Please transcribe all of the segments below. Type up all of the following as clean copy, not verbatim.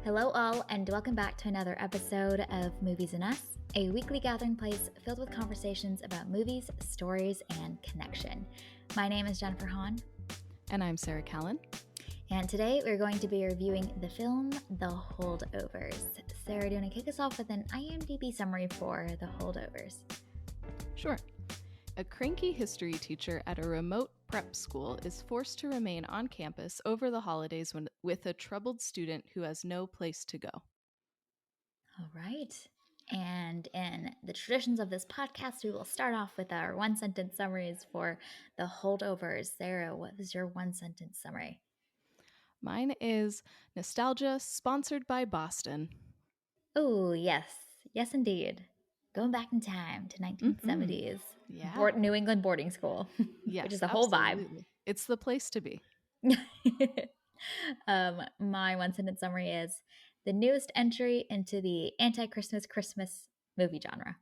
Hello, all, and welcome back to another episode of Movies and Us, a weekly gathering place filled with conversations about movies, stories, and connection. My name is Jennifer Hahn. And I'm Sarah Callan. And today we're going to be reviewing the film The Holdovers. Sarah, do you want to kick us off with an IMDb summary for The Holdovers? Sure. A cranky history teacher at a remote prep school is forced to remain on campus over the holidays with a troubled student who has no place to go. All right. And in the traditions of this podcast, we will start off with our one-sentence summaries for The Holdovers. Sarah, what was your one-sentence summary? Mine is Nostalgia, sponsored by Boston. Oh, yes. Yes, indeed. Going back in time to 1970s. Yeah. New England boarding school, Yes, which is the whole vibe. absolutely. It's the place to be. My one-sentence summary is the newest entry into the anti-Christmas movie genre.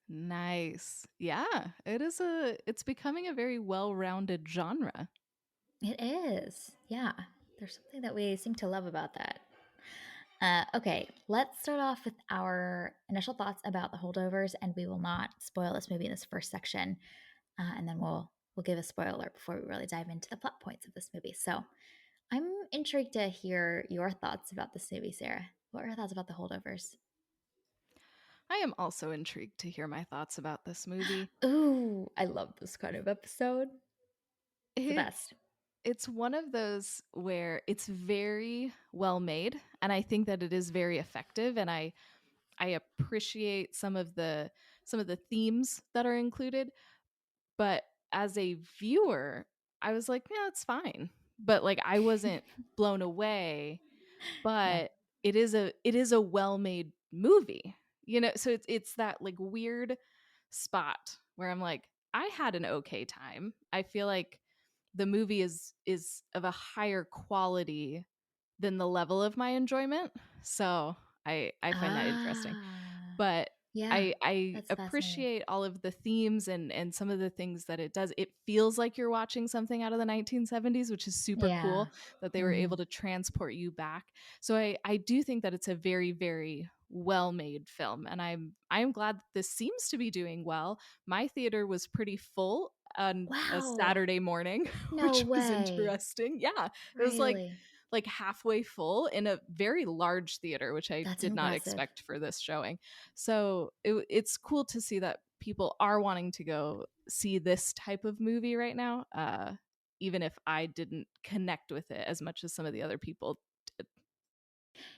Nice. Yeah, it's becoming a very well-rounded genre. It is. Yeah. There's something that we seem to love about that. Okay, let's start off with our initial thoughts about The Holdovers, and we will not spoil this movie in this first section, and then we'll give a spoiler before we really dive into the plot points of this movie. So, I'm intrigued to hear your thoughts about this movie, Sarah. What are your thoughts about The Holdovers? I am also intrigued to hear my thoughts about this movie. Ooh, I love this kind of episode. It's the best. It's one of those where it's very well made, and I think that it is very effective, and I appreciate some of the themes that are included, but as a viewer I was like, yeah, it's fine, but like I wasn't blown away. Yeah. But it is a well-made movie, so it's that like weird spot where I'm like, I had an okay time. I feel like the movie is of a higher quality than the level of my enjoyment. So I find that interesting. Ah, But yeah, I that's fascinating. appreciate all of the themes and some of the things that it does. It feels like you're watching something out of the 1970s, which is super Yeah. cool that they were Mhm. able to transport you back. So I do think that it's a very, very well-made film, and I'm glad that this seems to be doing well. My theater was pretty full on a Wow. Saturday morning, No which was way. interesting. Yeah, it was Really? like halfway full in a very large theater, which I That's did not impressive. expect for this showing. So it's cool to see that people are wanting to go see this type of movie right now, even if I didn't connect with it as much as some of the other people did.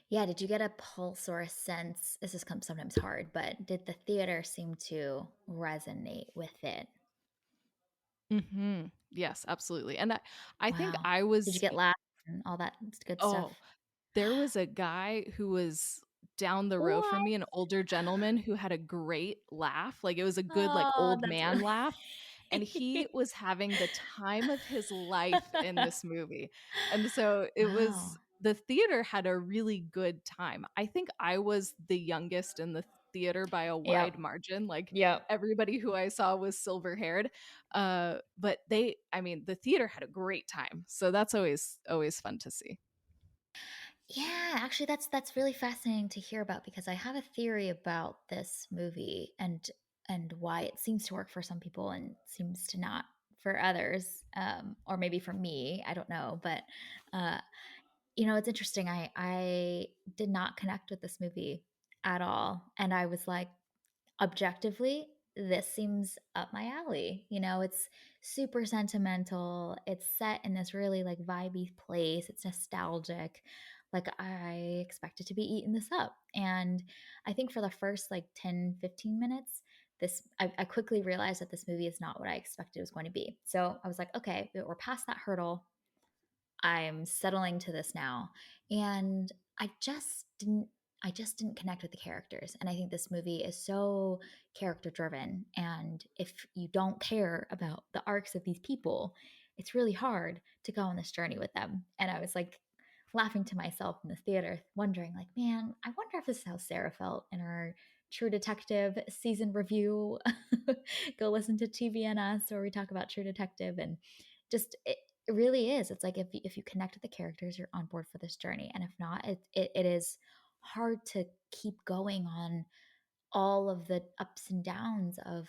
Yeah, did you get a pulse or a sense? This is sometimes hard, but did the theater seem to resonate with it? Yes, absolutely. And I think Wow. I Did you was get laughs and all that good oh, stuff? there was a guy who was down the row from What? me, an older gentleman who had a great laugh. Like, it was a good, like, Oh, old that's man laugh, and he really was having the time of his life in this movie. And so it was Wow. the theater had a really good time. I think I was the youngest in the theater by a wide Yep. margin. Like, Yep. everybody who I saw was silver-haired. But I mean, the theater had a great time. So that's always fun to see. Yeah, actually that's really fascinating to hear about because I have a theory about this movie and why it seems to work for some people and seems to not for others, or maybe for me, I don't know. But uh, it's interesting. I did not connect with this movie at all, and I was like, objectively, this seems up my alley. It's super sentimental. It's set in this really like vibey place. It's nostalgic. Like I expected to be eating this up. And I think for the first like 10, 15 minutes, I quickly realized that this movie is not what I expected it was going to be. So I was like, okay, we're past that hurdle. I'm settling to this now. And I just didn't connect with the characters. And I think this movie is so character driven. And if you don't care about the arcs of these people, it's really hard to go on this journey with them. And I was like laughing to myself in the theater, wondering, like, man, I wonder if this is how Sarah felt in our True Detective season review. Go listen to TVNS where we talk about True Detective and just It really is. It's like if you connect with the characters, you're on board for this journey, and if not, it is hard to keep going on all of the ups and downs of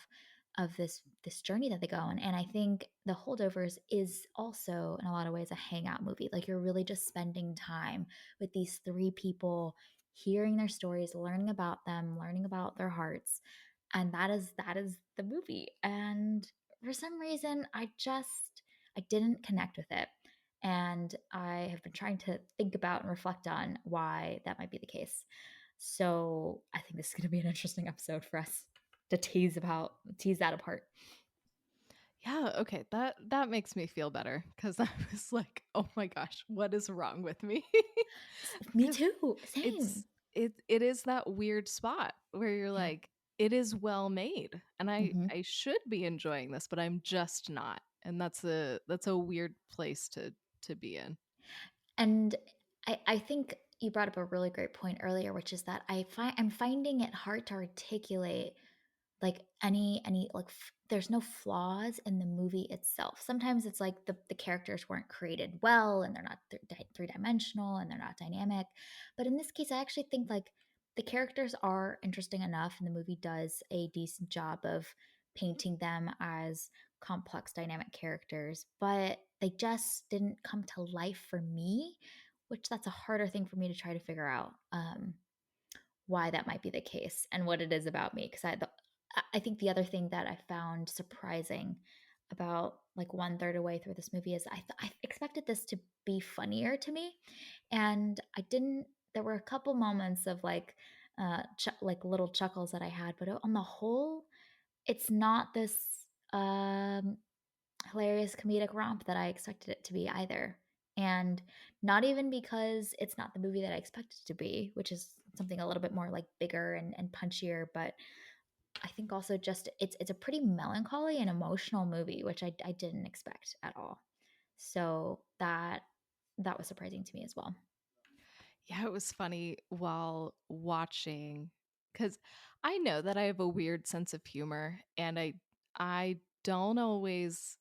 this journey that they go on. And I think The Holdovers is also in a lot of ways a hangout movie. Like you're really just spending time with these three people, hearing their stories, learning about them, learning about their hearts. And that is the movie. And for some reason I didn't connect with it. And I have been trying to think about and reflect on why that might be the case. So I think this is going to be an interesting episode for us to tease that apart. Yeah, okay. That makes me feel better cuz I was like, "Oh my gosh, what is wrong with me?" Me Cuz too. it's Same. it is that weird spot where you're Yeah. like, it is well made and Hmm. I should be enjoying this, but I'm just not. And that's a weird place to be in. And I think you brought up a really great point earlier, which is that I'm finding it hard to articulate like any like there's no flaws in the movie itself. Sometimes it's like the characters weren't created well and they're not three-dimensional and they're not dynamic. But in this case, I actually think like the characters are interesting enough and the movie does a decent job of painting them as complex dynamic characters, but they just didn't come to life for me, which that's a harder thing for me to try to figure out. Why that might be the case and what it is about me. Because I think the other thing that I found surprising about like one third away through this movie is I expected this to be funnier to me, and I didn't. There were a couple moments of like like little chuckles that I had, but on the whole, it's not this um hilarious comedic romp that I expected it to be either. And not even because it's not the movie that I expected it to be, which is something a little bit more like bigger and punchier, but I think also just it's a pretty melancholy and emotional movie, which I didn't expect at all. So that was surprising to me as well. Yeah, it was funny while watching cuz I know that I have a weird sense of humor and I don't always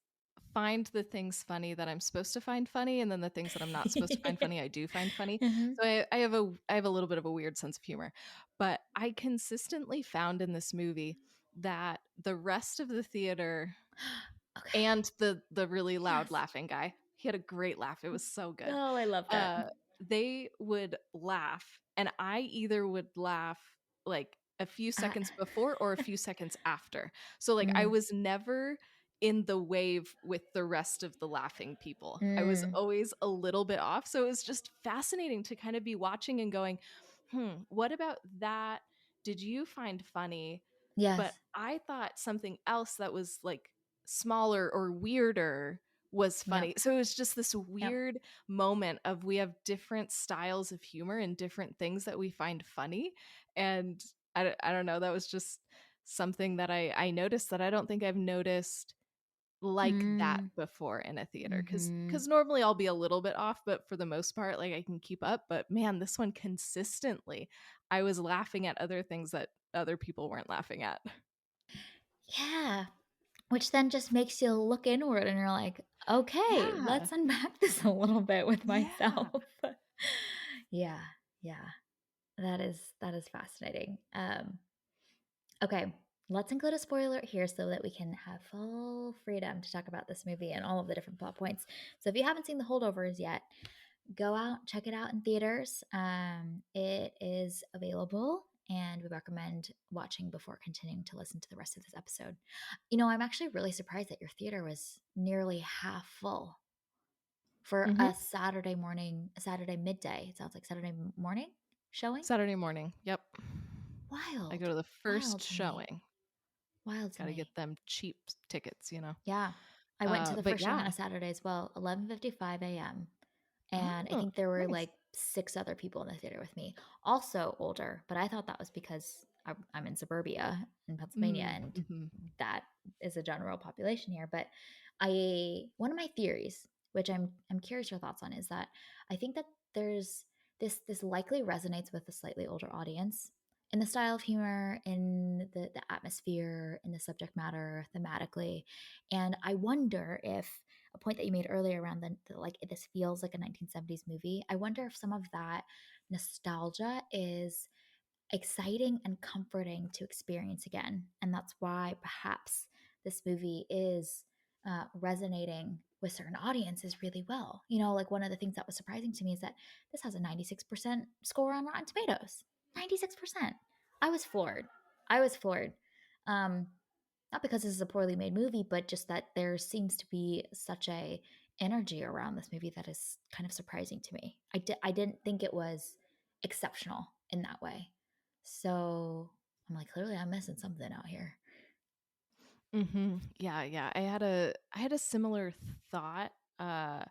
find the things funny that I'm supposed to find funny and then the things that I'm not supposed to find funny I do find funny. Hmm. So I have a little bit of a weird sense of humor. But I consistently found in this movie that the rest of the theater Okay. and the really loud Yes. laughing guy. He had a great laugh. It was so good. Oh, I love that. Uh, they would laugh, and I either would laugh like a few Uh, seconds before or a few seconds after. So like I mm, was never in the wave with the rest of the laughing people. I was mm, always a little bit off. So it was just fascinating to kind of be watching and going, what about that? Did you find funny? But yes. I thought something else that was like smaller or weirder was Yep. funny. So it was just this Yep. weird moment of we have different styles of humor and different things that we find funny. And I don't know, that was just something that I noticed that I don't think I've noticed like that Mm, before in a theater hmm. cuz normally I'll be a little bit off but for the most part like I can keep up but man this one consistently I was laughing at other things that other people weren't laughing at. Yeah. Which then just makes you look inward and you're like, okay, Yeah. let's unpack this a little bit with Yeah. myself. Yeah, yeah. That is fascinating. Okay, let's include a spoiler here so that we can have full freedom to talk about this movie and all of the different plot points. So if you haven't seen The Holdovers yet, go out, check it out in theaters. It is available, and we recommend watching before continuing to listen to the rest of this episode. I'm actually really surprised that your theater was nearly half full for Mhm. a Saturday morning, a Saturday midday. It sounds like Saturday morning showing. Saturday morning. Yep. I go Wild, to the first wild to me, showing. wild to Got to me. get them cheap tickets. Yeah. I went to the But first showing on yeah. a Saturday as well, 11:55 a.m. And I Oh, think there were nice. like 6 other people in the theater with me, also older, but I thought that was because I'm in suburbia in Pennsylvania, Mm, and mhm. that is a general population here. But one of my theories, which I'm curious your thoughts on, is that I think that there's this likely resonates with a slightly older audience in the style of humor, in the atmosphere, in the subject matter, thematically. And I wonder if a point that you made earlier around the like this feels like a 1970s movie. I wonder if some of that nostalgia is exciting and comforting to experience again. And that's why perhaps this movie is resonating with certain audiences really well. You know, like one of the things that was surprising to me is that this has a 96% score on Rotten Tomatoes. 96%. I was floored. I was floored. Um, Not because this is a poorly made movie, but just that there seems to be such a energy around this movie that is kind of surprising to me. I didn't think it was exceptional in that way. So I'm like, clearly I'm missing something out here. Yeah, yeah. I had a similar thought. Uh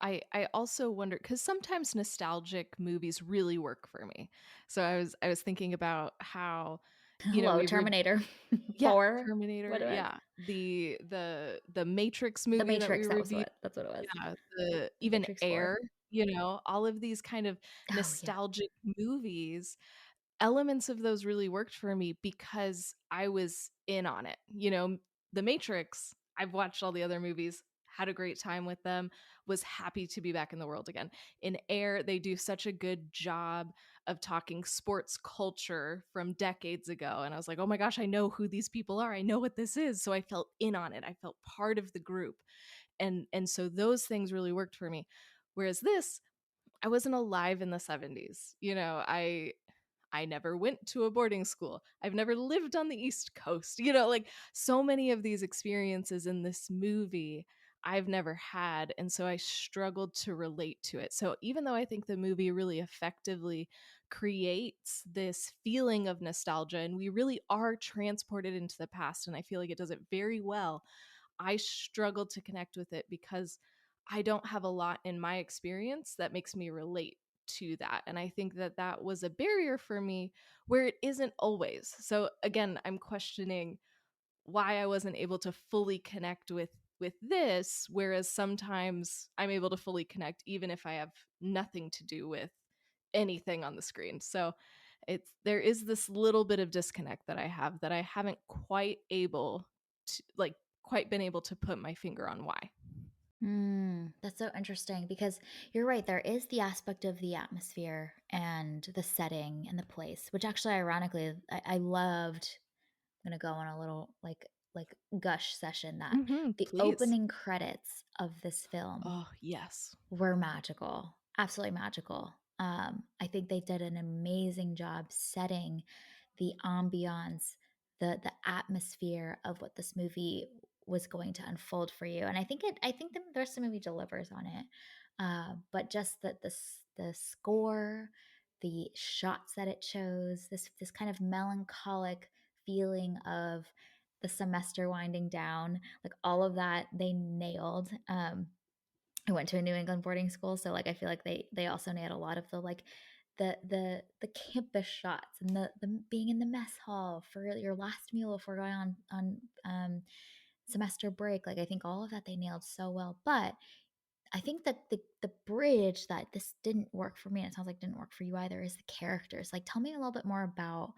I also wonder because sometimes nostalgic movies really work for me. So I was thinking about how, Hello, we Terminator yeah, 4. What Terminator, was yeah. The Matrix The movie that we Matrix? reviewed, That's what it was. yeah, the The even Matrix 4. Air, all of these kind of Oh yeah. nostalgic movies, elements of those really worked for me because I was in on it. The Matrix, I've watched all the other movies, had a great time with them, was happy to be back in the world again. In Air, they do such a good job of talking sports culture from decades ago. And I was like, oh my gosh, I know who these people are. I know what this is. So I felt in on it. I felt part of the group. And so those things really worked for me. Whereas this, I wasn't alive in the 70s. I never went to a boarding school. I've never lived on the East Coast. Like so many of these experiences in this movie I've never had. And so I struggled to relate to it. So even though I think the movie really effectively creates this feeling of nostalgia and we really are transported into the past, and I feel like it does it very well, I struggled to connect with it because I don't have a lot in my experience that makes me relate to that. And I think that that was a barrier for me where it isn't always. So again, I'm questioning why I wasn't able to fully connect with this, whereas sometimes I'm able to fully connect even if I have nothing to do with anything on the screen. So there is this little bit of disconnect that I have that I haven't quite been able to put my finger on why. That's so interesting because you're right. There is the aspect of the atmosphere and the setting and the place, which actually, ironically, I loved. I'm gonna go on a little like gush session that the Please. opening credits of this film Oh, yes. were magical, absolutely magical. I think they did an amazing job setting the ambiance, the atmosphere of what this movie was going to unfold for you. And I think the rest of the movie delivers on it. But just the score, the shots that it chose, this kind of melancholic feeling of the semester winding down, like all of that they nailed. I went to a New England boarding school, so like I feel like they also nailed a lot of the like the campus shots and the being in the mess hall for your last meal before going on semester break. Like I think all of that they nailed so well. But I think that the bridge that this didn't work for me, and it sounds like it didn't work for you either, is the characters. Like tell me a little bit more about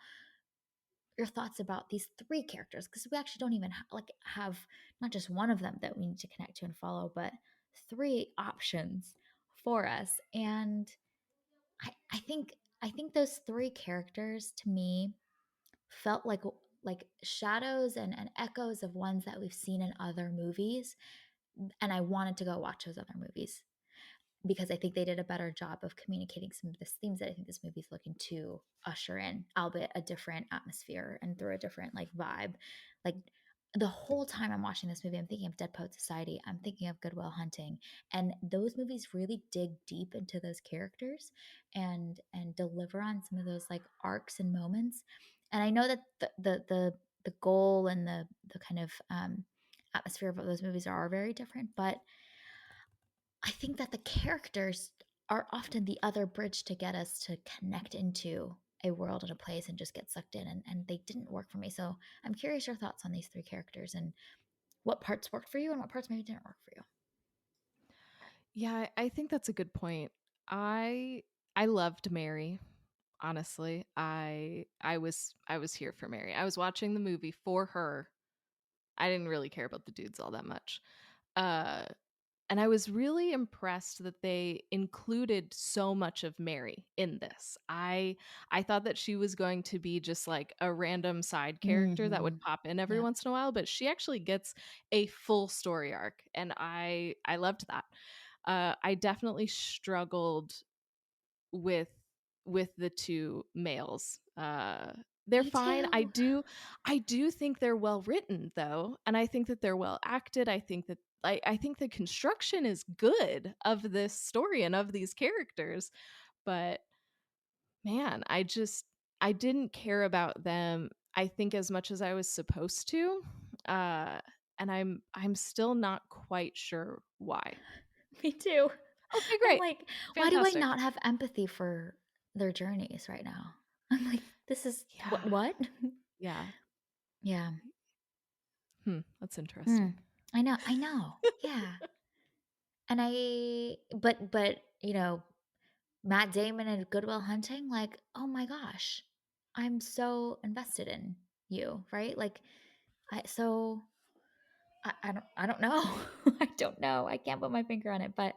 your thoughts about these three characters because we actually don't even have not just one of them that we need to connect to and follow, but three options for us. And I think I think those three characters to me felt like shadows and echoes of ones that we've seen in other movies, and I wanted to go watch those other movies because I think they did a better job of communicating some of the themes that I think this movie's looking to usher in, albeit a different atmosphere and through a different like vibe. Like the whole time I'm watching this movie, I'm thinking of Dead Poet Society. I'm thinking of Goodwill Hunting, and those movies really dig deep into those characters and deliver on some of those like arcs and moments. And I know that the goal and the kind of atmosphere of those movies are very different, but I think that the characters are often the other bridge to get us to connect into a world and a place and just get sucked in. And they didn't work for me. So I'm curious your thoughts on these three characters and what parts worked for you and what parts maybe didn't work for you. Yeah, I think that's a good point. I loved Mary, honestly. I was here for Mary. I was watching the movie for her. I didn't really care about the dudes all that much. Uh and I was really impressed that they included so much of Mary in this. I thought that she was going to be just like a random side character that would Mhm. pop in every Yep. once in a while, but she actually gets a full story arc, and I loved that. I definitely struggled with the 2 males. They're Me fine. too. I do think they're well written though, and I think that they're well acted. I think that I think the construction is good of this story and of these characters, but man, I didn't care about them, I think, as much as I was supposed to. Uh and I'm still not quite sure why. Me too. Okay, I'm great. like, why do I Fantastic. not have empathy for their journeys right now? I'm like, this is Yeah. what? Yeah. Yeah. That's interesting. Mm. I know. Yeah. And but, Matt Damon and Good Will Hunting, like, oh my gosh, I'm so invested in you, right? Like, so I don't know. I don't know. I can't put my finger on it, but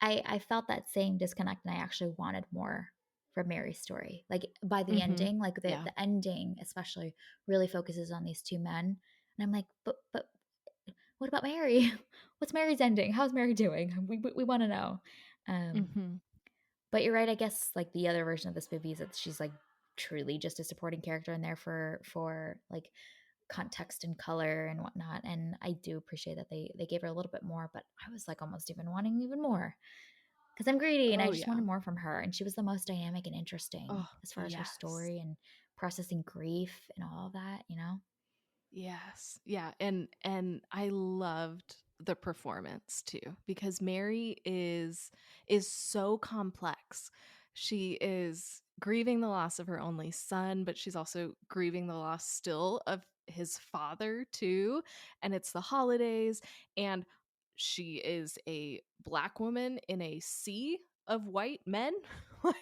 I felt that same disconnect and I actually wanted more from Mary's story. Like by the Mhm. ending, like the Yeah. the ending especially really focuses on these two men. And I'm like, but what about Mary? What's Mary's ending? How's Mary doing? We want to know. Um, Mhm. but you're right. I guess like the other version of this movie is that she's like truly just a supporting character in there for like context and color and whatnot. And I do appreciate that they gave her a little bit more, but I was like almost even wanting even more because I'm greedy and I Oh, just yeah. wanted more from her. And she was the most dynamic and interesting Oh, as far as her yes. story and processing grief and all of that, you know? Yes. Yeah, and I loved the performance too, because Mary is so complex. She is grieving the loss of her only son, but she's also grieving the loss still of his father too, and it's the holidays, and she is a black woman in a sea of white men.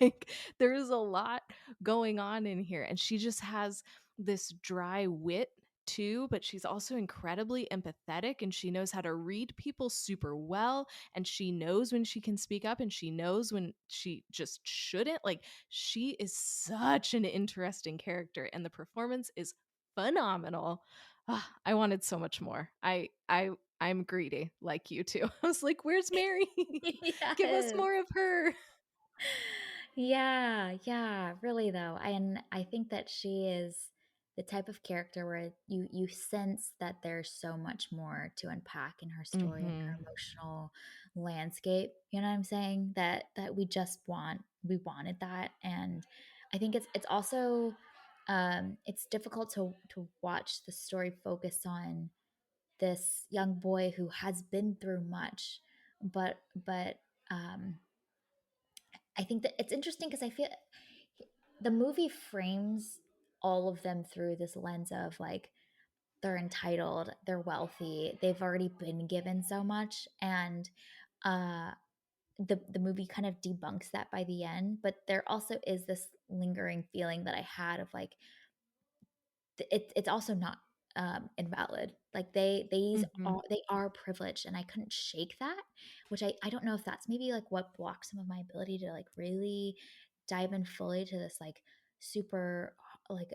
Like there's a lot going on in here, and she just has this dry wit too, but she's also incredibly empathetic, and she knows how to read people super well, and she knows when she can speak up and she knows when she just shouldn't. Like she is such an interesting character, and the performance is phenomenal. Ah, I wanted so much more. I'm greedy like you too. I was like, where's Mary? Give us Yes. more of her. Yeah, yeah, really though. And I think that she is the type of character where you sense that there's so much more to unpack in her story and her Mhm. emotional landscape. You know what I'm saying? That we wanted that. And I think it's also it's difficult to watch the story focus on this young boy who has been through much, but um I think that it's interesting because I feel the movie frames all of them through this lens of like they're entitled, they're wealthy, they've already been given so much, and uh, the movie kind of debunks that by the end. But there also is this lingering feeling that I had of like it's also not invalid. Like Mhm. they are privileged, and I couldn't shake that. Which I don't know if that's maybe like what blocks some of my ability to like really dive in fully to this like super like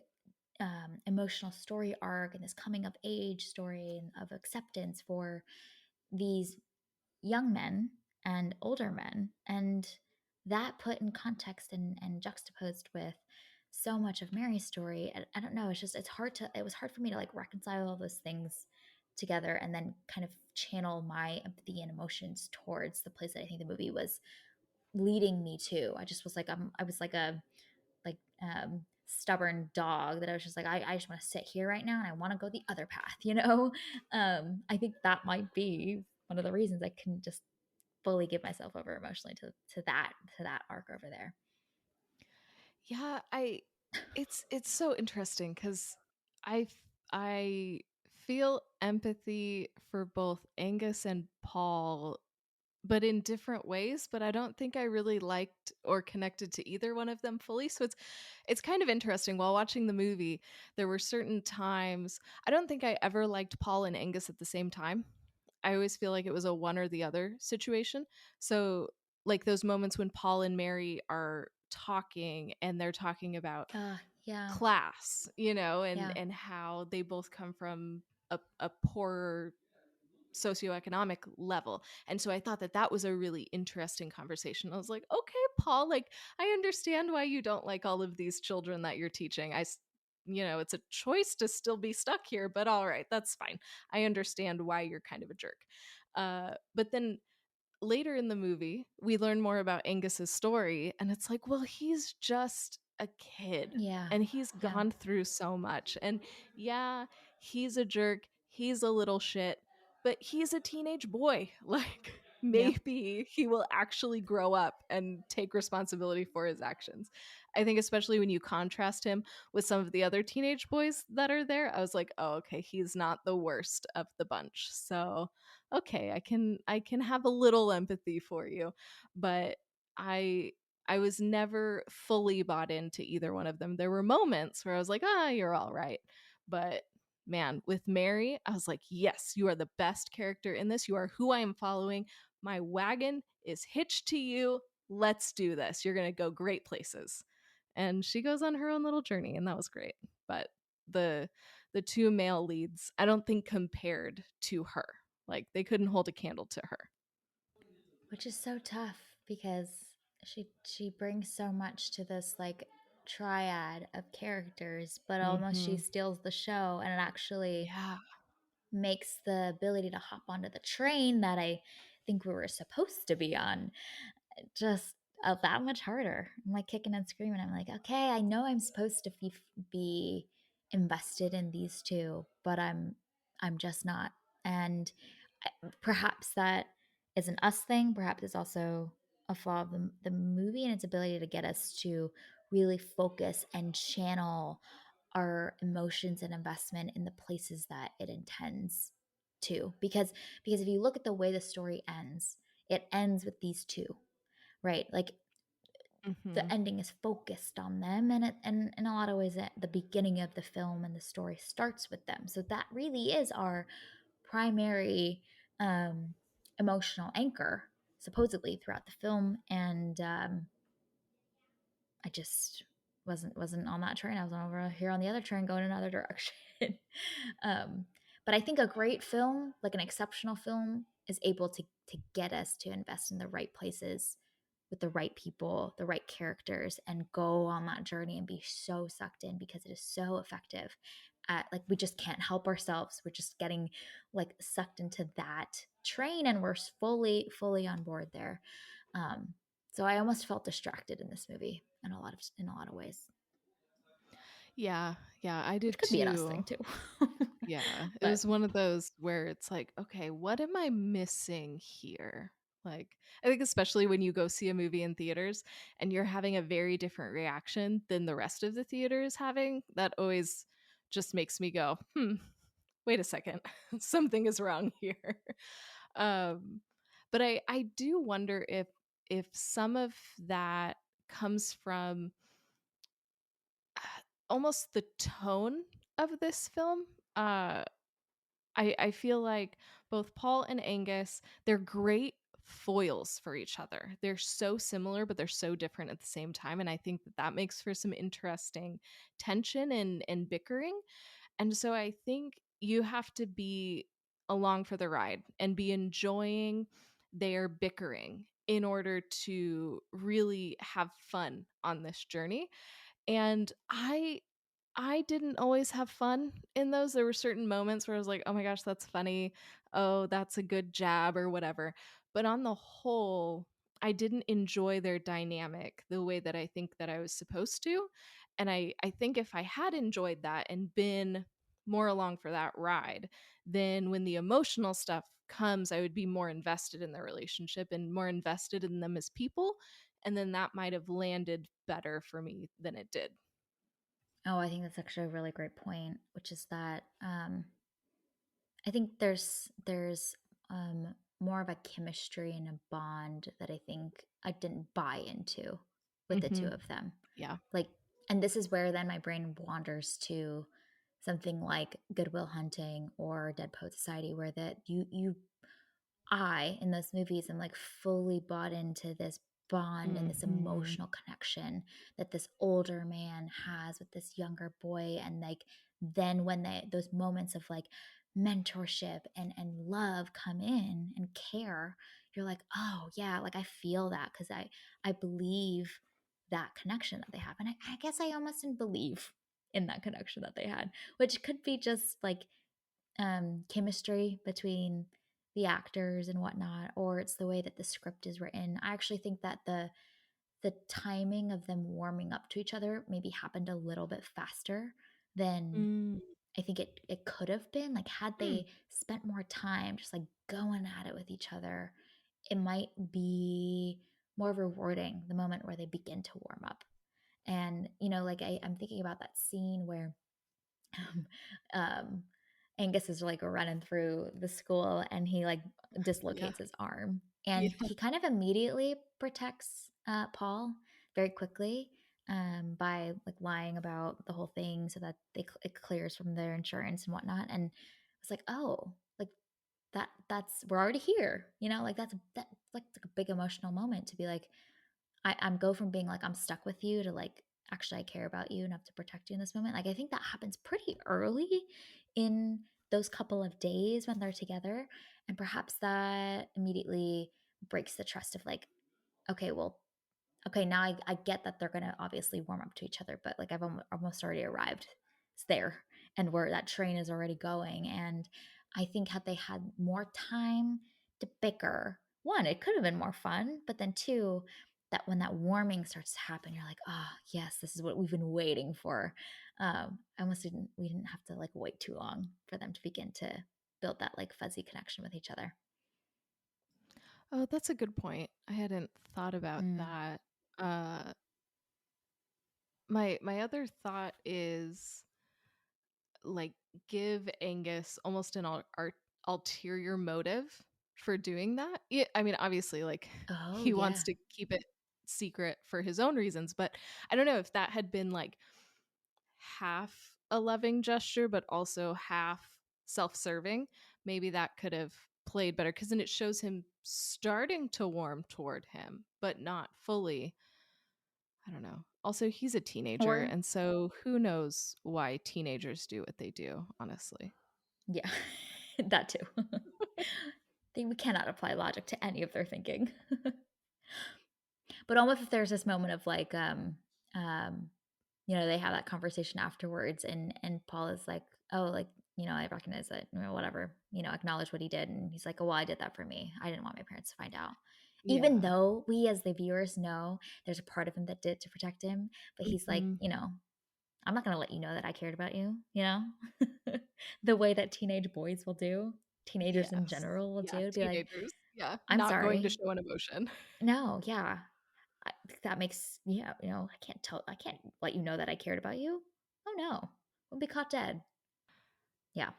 emotional story arc and this coming of age story and of acceptance for these young men and older men, and that put in context and juxtaposed with so much of Mary's story. I don't know, it was hard for me to like reconcile all those things together and then kind of channel my empathy and emotions towards the place that I think the movie was leading me to. I just was like I was like a stubborn dog that I was just like I just want to sit here right now and I want to go the other path, you know. I think that might be one of the reasons I couldn't just fully give myself over emotionally to that arc over there. Yeah, I it's so interesting because I feel empathy for both Angus and Paul, but in different ways. But I don't think I really liked or connected to either one of them fully. So it's kind of interesting. While watching the movie, there were certain times I don't think I ever liked Paul and Angus at the same time. I always feel like it was a one or the other situation. So like those moments when Paul and Mary are talking and they're talking about Yeah. class, Yeah. and how they both come from a poorer socioeconomic level. And so I thought that that was a really interesting conversation. I was like, okay, Paul, like I understand why you don't like all of these children that you're teaching. It's a choice to still be stuck here, but all right, that's fine. I understand why you're kind of a jerk. But then later in the movie, we learn more about Angus's story, and it's like, well, he's just a kid Yeah. and he's Yeah. gone through so much. And yeah, he's a jerk, he's a little shit, but he's a teenage boy. Like, Yep. maybe he will actually grow up and take responsibility for his actions. I think, especially when you contrast him with some of the other teenage boys that are there, I was like, oh, okay, he's not the worst of the bunch. So okay, I can have a little empathy for you, but I I was never fully bought into either one of them. There were moments where I was like, "Ah, you're all right." But man, with Mary, I was like, "Yes, you are the best character in this. You are who I am following. My wagon is hitched to you. Let's do this. You're going to go great places." And she goes on her own little journey, and that was great. But the the two male leads, I don't think compared to her. Like they couldn't hold a candle to her. Which is so tough because she brings so much to this like triad of characters, but almost she Mhm. steals the show, and it actually Yeah. makes the ability to hop onto the train that I think we were supposed to be on just that much harder. I'm like kicking and screaming. I'm like, okay, I know I'm supposed to be invested in these two, but I'm just not. And perhaps that is an us thing. Perhaps it's also a flaw of the movie and its ability to get us to really focus and channel our emotions and investment in the places that it intends to. Because if you look at the way the story ends, it ends with these two, right? Like the Mhm. ending is focused on them, and in a lot of ways the beginning of the film and the story starts with them, so that really is our primary um emotional anchor supposedly throughout the film. And I just wasn't on that train. I was over here on the other train going another direction. um, but I think a great film, like an exceptional film, is able to get us to invest in the right places with the right people, the right characters, and go on that journey and be so sucked in because it is so effective. At like we just can't help ourselves. We're just getting like sucked into that train, and we're fully on board there. Um, so I almost felt distracted in this movie in a lot of ways, Yeah. Yeah, I which did could be an us thing too. too. Yeah. It But was one of those where it's like, okay, what am I missing here? Like, I think especially when you go see a movie in theaters and you're having a very different reaction than the rest of the theater is having, that always just makes me go, wait a second. Something is wrong here. Um, but I do wonder if some of that comes from almost the tone of this film. Uh, I feel like both Paul and Angus, they're great foils for each other. They're so similar, but they're so different at the same time. And I think that that makes for some interesting tension and bickering. And so I think you have to be along for the ride and be enjoying their bickering in order to really have fun on this journey. And I didn't always have fun in those. There were certain moments where I was like, "Oh my gosh, that's funny. Oh, that's a good jab," or whatever. But on the whole, I didn't enjoy their dynamic the way that I think that I was supposed to. And I think if I had enjoyed that and been more along for that ride, then when the emotional stuff comes, I would be more invested in their relationship and more invested in them as people. And then that might have landed better for me than it did. oh, I think that's actually a really great point, which is that I think there's more of a chemistry and a bond that I think I didn't buy into with the two Mhm. of them. Yeah. Like, and this is where then my brain wanders to something like Goodwill Hunting or Dead Poet Society, where that you I, in those movies, am like fully bought into this bond and this Mhm. emotional connection that this older man has with this younger boy. And like, then when those moments of like mentorship and love come in and care, you're like, oh yeah, like I feel that because I believe that connection that they have. And I guess I almost didn't believe in that connection that they had, which could be just like chemistry between the actors and whatnot, or it's the way that the script is written. I actually think that the timing of them warming up to each other maybe happened a little bit faster than Mm. I think it could have been. Like had Hmm. they spent more time just like going at it with each other, it might be more rewarding the moment where they begin to warm up. And like I'm thinking about that scene where um, um, Angus is like running through the school and he like Yeah. dislocates his arm. Yeah. And he kind of immediately protects Paul very quickly by like lying about the whole thing so that it clears from their insurance and whatnot. And it's like, oh, like that's we're already here, like that's like a big emotional moment to be like, I'm go from being like, I'm stuck with you to like, actually, I care about you enough to protect you in this moment. Like, I think that happens pretty early in those couple of days when they're together. And perhaps that immediately breaks the trust of like, okay, well, okay, now I get that they're gonna obviously warm up to each other, but like I've almost already arrived. It's there, and where that train is already going. And I think had they had more time to bicker, one, it could have been more fun, but then two, that when that warming starts to happen, you're like, oh yes, this is what we've been waiting for. I almost didn't we didn't have to like wait too long for them to begin to build that like fuzzy connection with each other. Oh, that's a good point. I hadn't thought about Mm. that. Uh, my other thought is like give Angus almost an ulterior motive for doing that. Yeah, I mean, obviously, like Oh he wants yeah. to keep it secret for his own reasons, but I don't know if that had been like half a loving gesture, but also half self-serving. Maybe that could have played better because then it shows him starting to warm toward him, but not fully. I don't know. Also, he's a teenager, Or and so who knows why teenagers do what they do, honestly. yeah, that too. We cannot apply logic to any of their thinking. But almost if there's this moment of like, um, they have that conversation afterwards, and Paul is like, "Oh, like, I recognize it, whatever, acknowledge what he did." And he's like, "Oh, well, I did that for me. I didn't want my parents to find out." Even Yeah. though we as the viewers know there's a part of him that did to protect him, but he's like, Mhm. I'm not gonna let you know that I cared about you, the way that teenage boys will do, teenagers in Yes. general will Yeah, do, be like, teenagers. Yeah, I'm not going to sorry. show an emotion. No, yeah. I, that makes, yeah, I can't let you know that I cared about you. Oh no, we'll be caught dead. Yeah.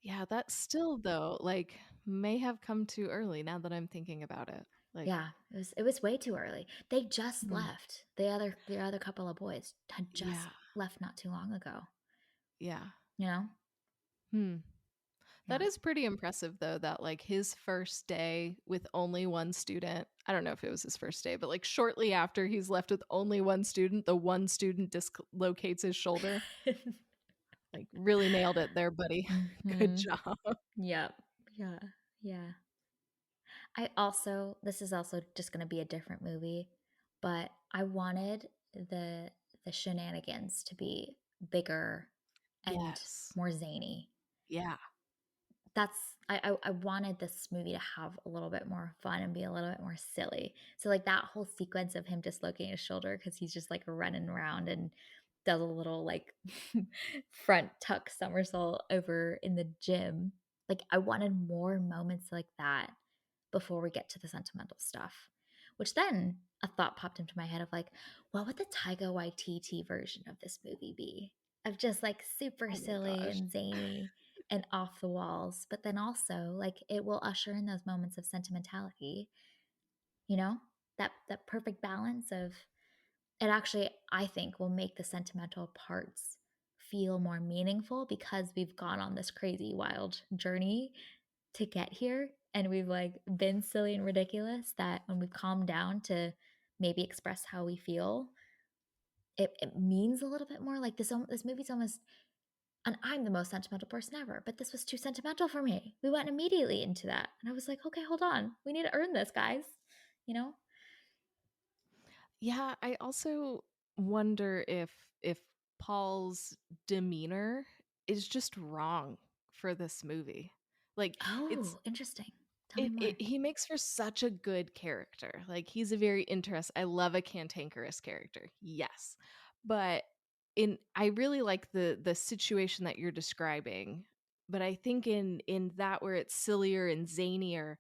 Yeah, that still though, like, may have come too early now that I'm thinking about it. Like, Yeah. It was way too early. They just mm, left. The other couple of boys had just yeah, left not too long ago. yeah. You know? Hmm. That Yeah. is pretty impressive though, that like his first day with only one student, I don't know if it was his first day, but like shortly after he's left with only one student, the one student dislocates his shoulder. Like, really nailed it there, buddy. Good Mhm. job. Yep. Yeah. Yeah. This is also just going to be a different movie, but I wanted the shenanigans to be bigger and Yes. more zany. Yeah. That's I wanted this movie to have a little bit more fun and be a little bit more silly. So like that whole sequence of him dislocating his shoulder because he's just like running around and does a little like front tuck somersault over in the gym. Like I wanted more moments like that before we get to the sentimental stuff. Which then a thought popped into my head of like, what would the Taika Waititi version of this movie be? Of just like super Oh my silly gosh. and zany and off the walls, but then also like it will usher in those moments of sentimentality, you know? That perfect balance of it actually I think will make the sentimental parts feel more meaningful because we've gone on this crazy wild journey to get here, and we've, like, been silly and ridiculous that when we calm down to maybe express how we feel, it means a little bit more, like, this movie's almost and I'm the most sentimental person ever, but this was too sentimental for me. We went immediately into that, and I was like, "Okay, hold on. We need to earn this, guys." You know? Yeah, I also wonder if Paul's demeanor is just wrong for this movie. Like it's Oh, interesting. Tell me more. he makes for such a good character. Like he's a very I love a cantankerous character. Yes. But in I really like the situation that you're describing. But I think in that where it's sillier and zanier,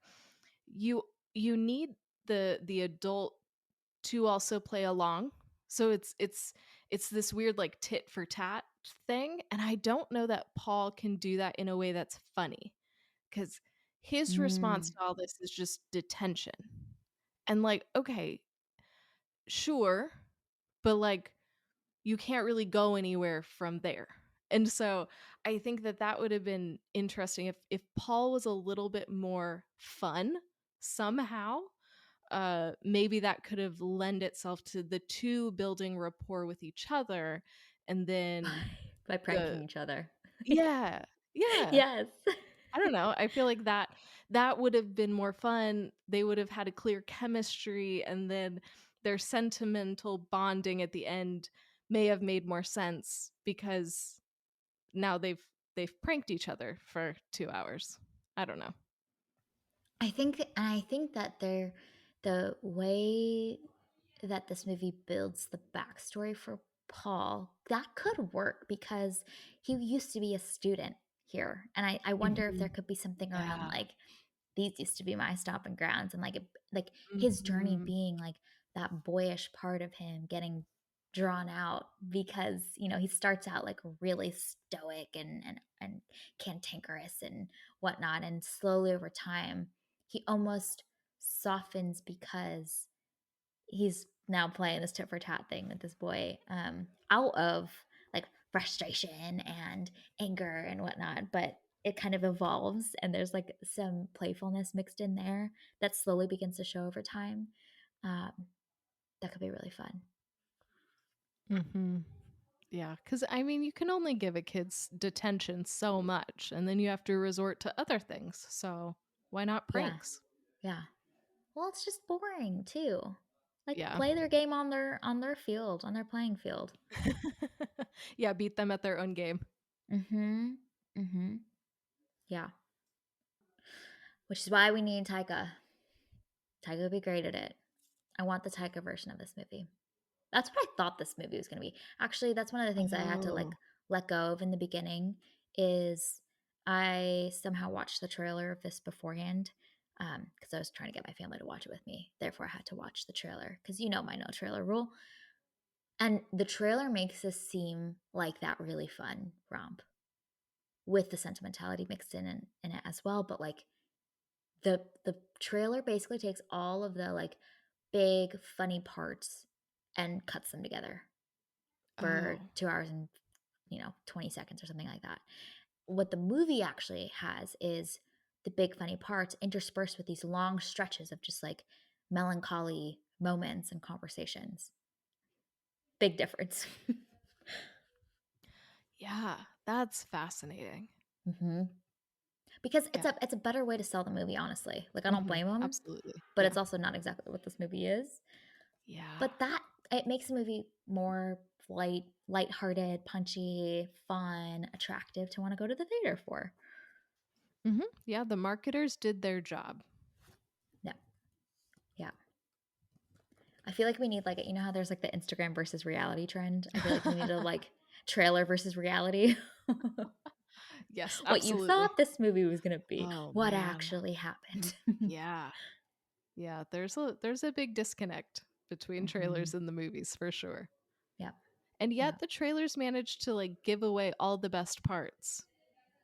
you you need the adult to also play along. So it's this weird like tit for tat thing, and I don't know that Paul can do that in a way that's funny cuz his response Mm. to all this is just detention. And like, okay, sure, but like you can't really go anywhere from there. And so I think that that would have been interesting if Paul was a little bit more fun somehow. Maybe that could have lend itself to the two building rapport with each other, and then By pranking the each other. yeah, yeah. Yes. I don't know. I feel like that would have been more fun. They would have had a clear chemistry, and then their sentimental bonding at the end may have made more sense because now they've pranked each other for 2 hours. I don't know. I think that the way that this movie builds the backstory for Paul, that could work because he used to be a student here, and I wonder if there Mhm. could be something around, Yeah. like, these used to be my stomping grounds, and, like, his journey Mhm. being, like, that boyish part of him getting drawn out because, he starts out, like, really stoic and cantankerous and whatnot, and slowly over time, he almost softens because he's now playing this tit for tat thing with this boy, out of, like, frustration and anger and whatnot, but it kind of evolves, and there's, like, some playfulness mixed in there that slowly begins to show over time. Um, that could be really fun. Mhm. Yeah, because I mean, you can only give a kid's detention so much, and then you have to resort to other things. So why not Yeah, pranks? yeah. Well, it's just boring too. Like, Yeah. play their game on their field, on their playing field. Yeah, beat them at their own game. Mhm. Mhm. Yeah. Which is why we need Taika. Taika would be great at it. I want the Taika version of this movie. That's what I thought this movie was gonna be. Actually, that's one of the things I had to, like, Oh. let go of in the beginning is I somehow watched the trailer of this beforehand, because I was trying to get my family to watch it with me. Therefore, I had to watch the trailer because you know my no trailer rule. And the trailer makes this seem like that really fun romp with the sentimentality mixed in it as well, but, like, the trailer basically takes all of the, like, big funny parts and cuts them together for Oh. 2 hours and, 20 seconds or something like that. What the movie actually has is the big funny parts interspersed with these long stretches of just, like, melancholy moments and conversations. Big difference. Yeah, that's fascinating. Mhm. Because Yeah. it's a better way to sell the movie, honestly. Like, I don't Mhm. blame them, Absolutely. but Yeah. it's also not exactly what this movie is. Yeah. But that it makes the movie more lighthearted, punchy, fun, attractive to wanna go to the theater for. Mhm. Yeah, the marketers did their job. Yeah, yeah. I feel like we need, like, how there's, like, the Instagram versus reality trend? I feel like we need to, like, trailer versus reality. Yes, What you absolutely. thought this movie was gonna be, Oh, what man. actually happened. Yeah. Yeah, there's a big disconnect between trailers Mhm. and the movies for sure. Yep, And yet yep. the trailers managed to like give away all the best parts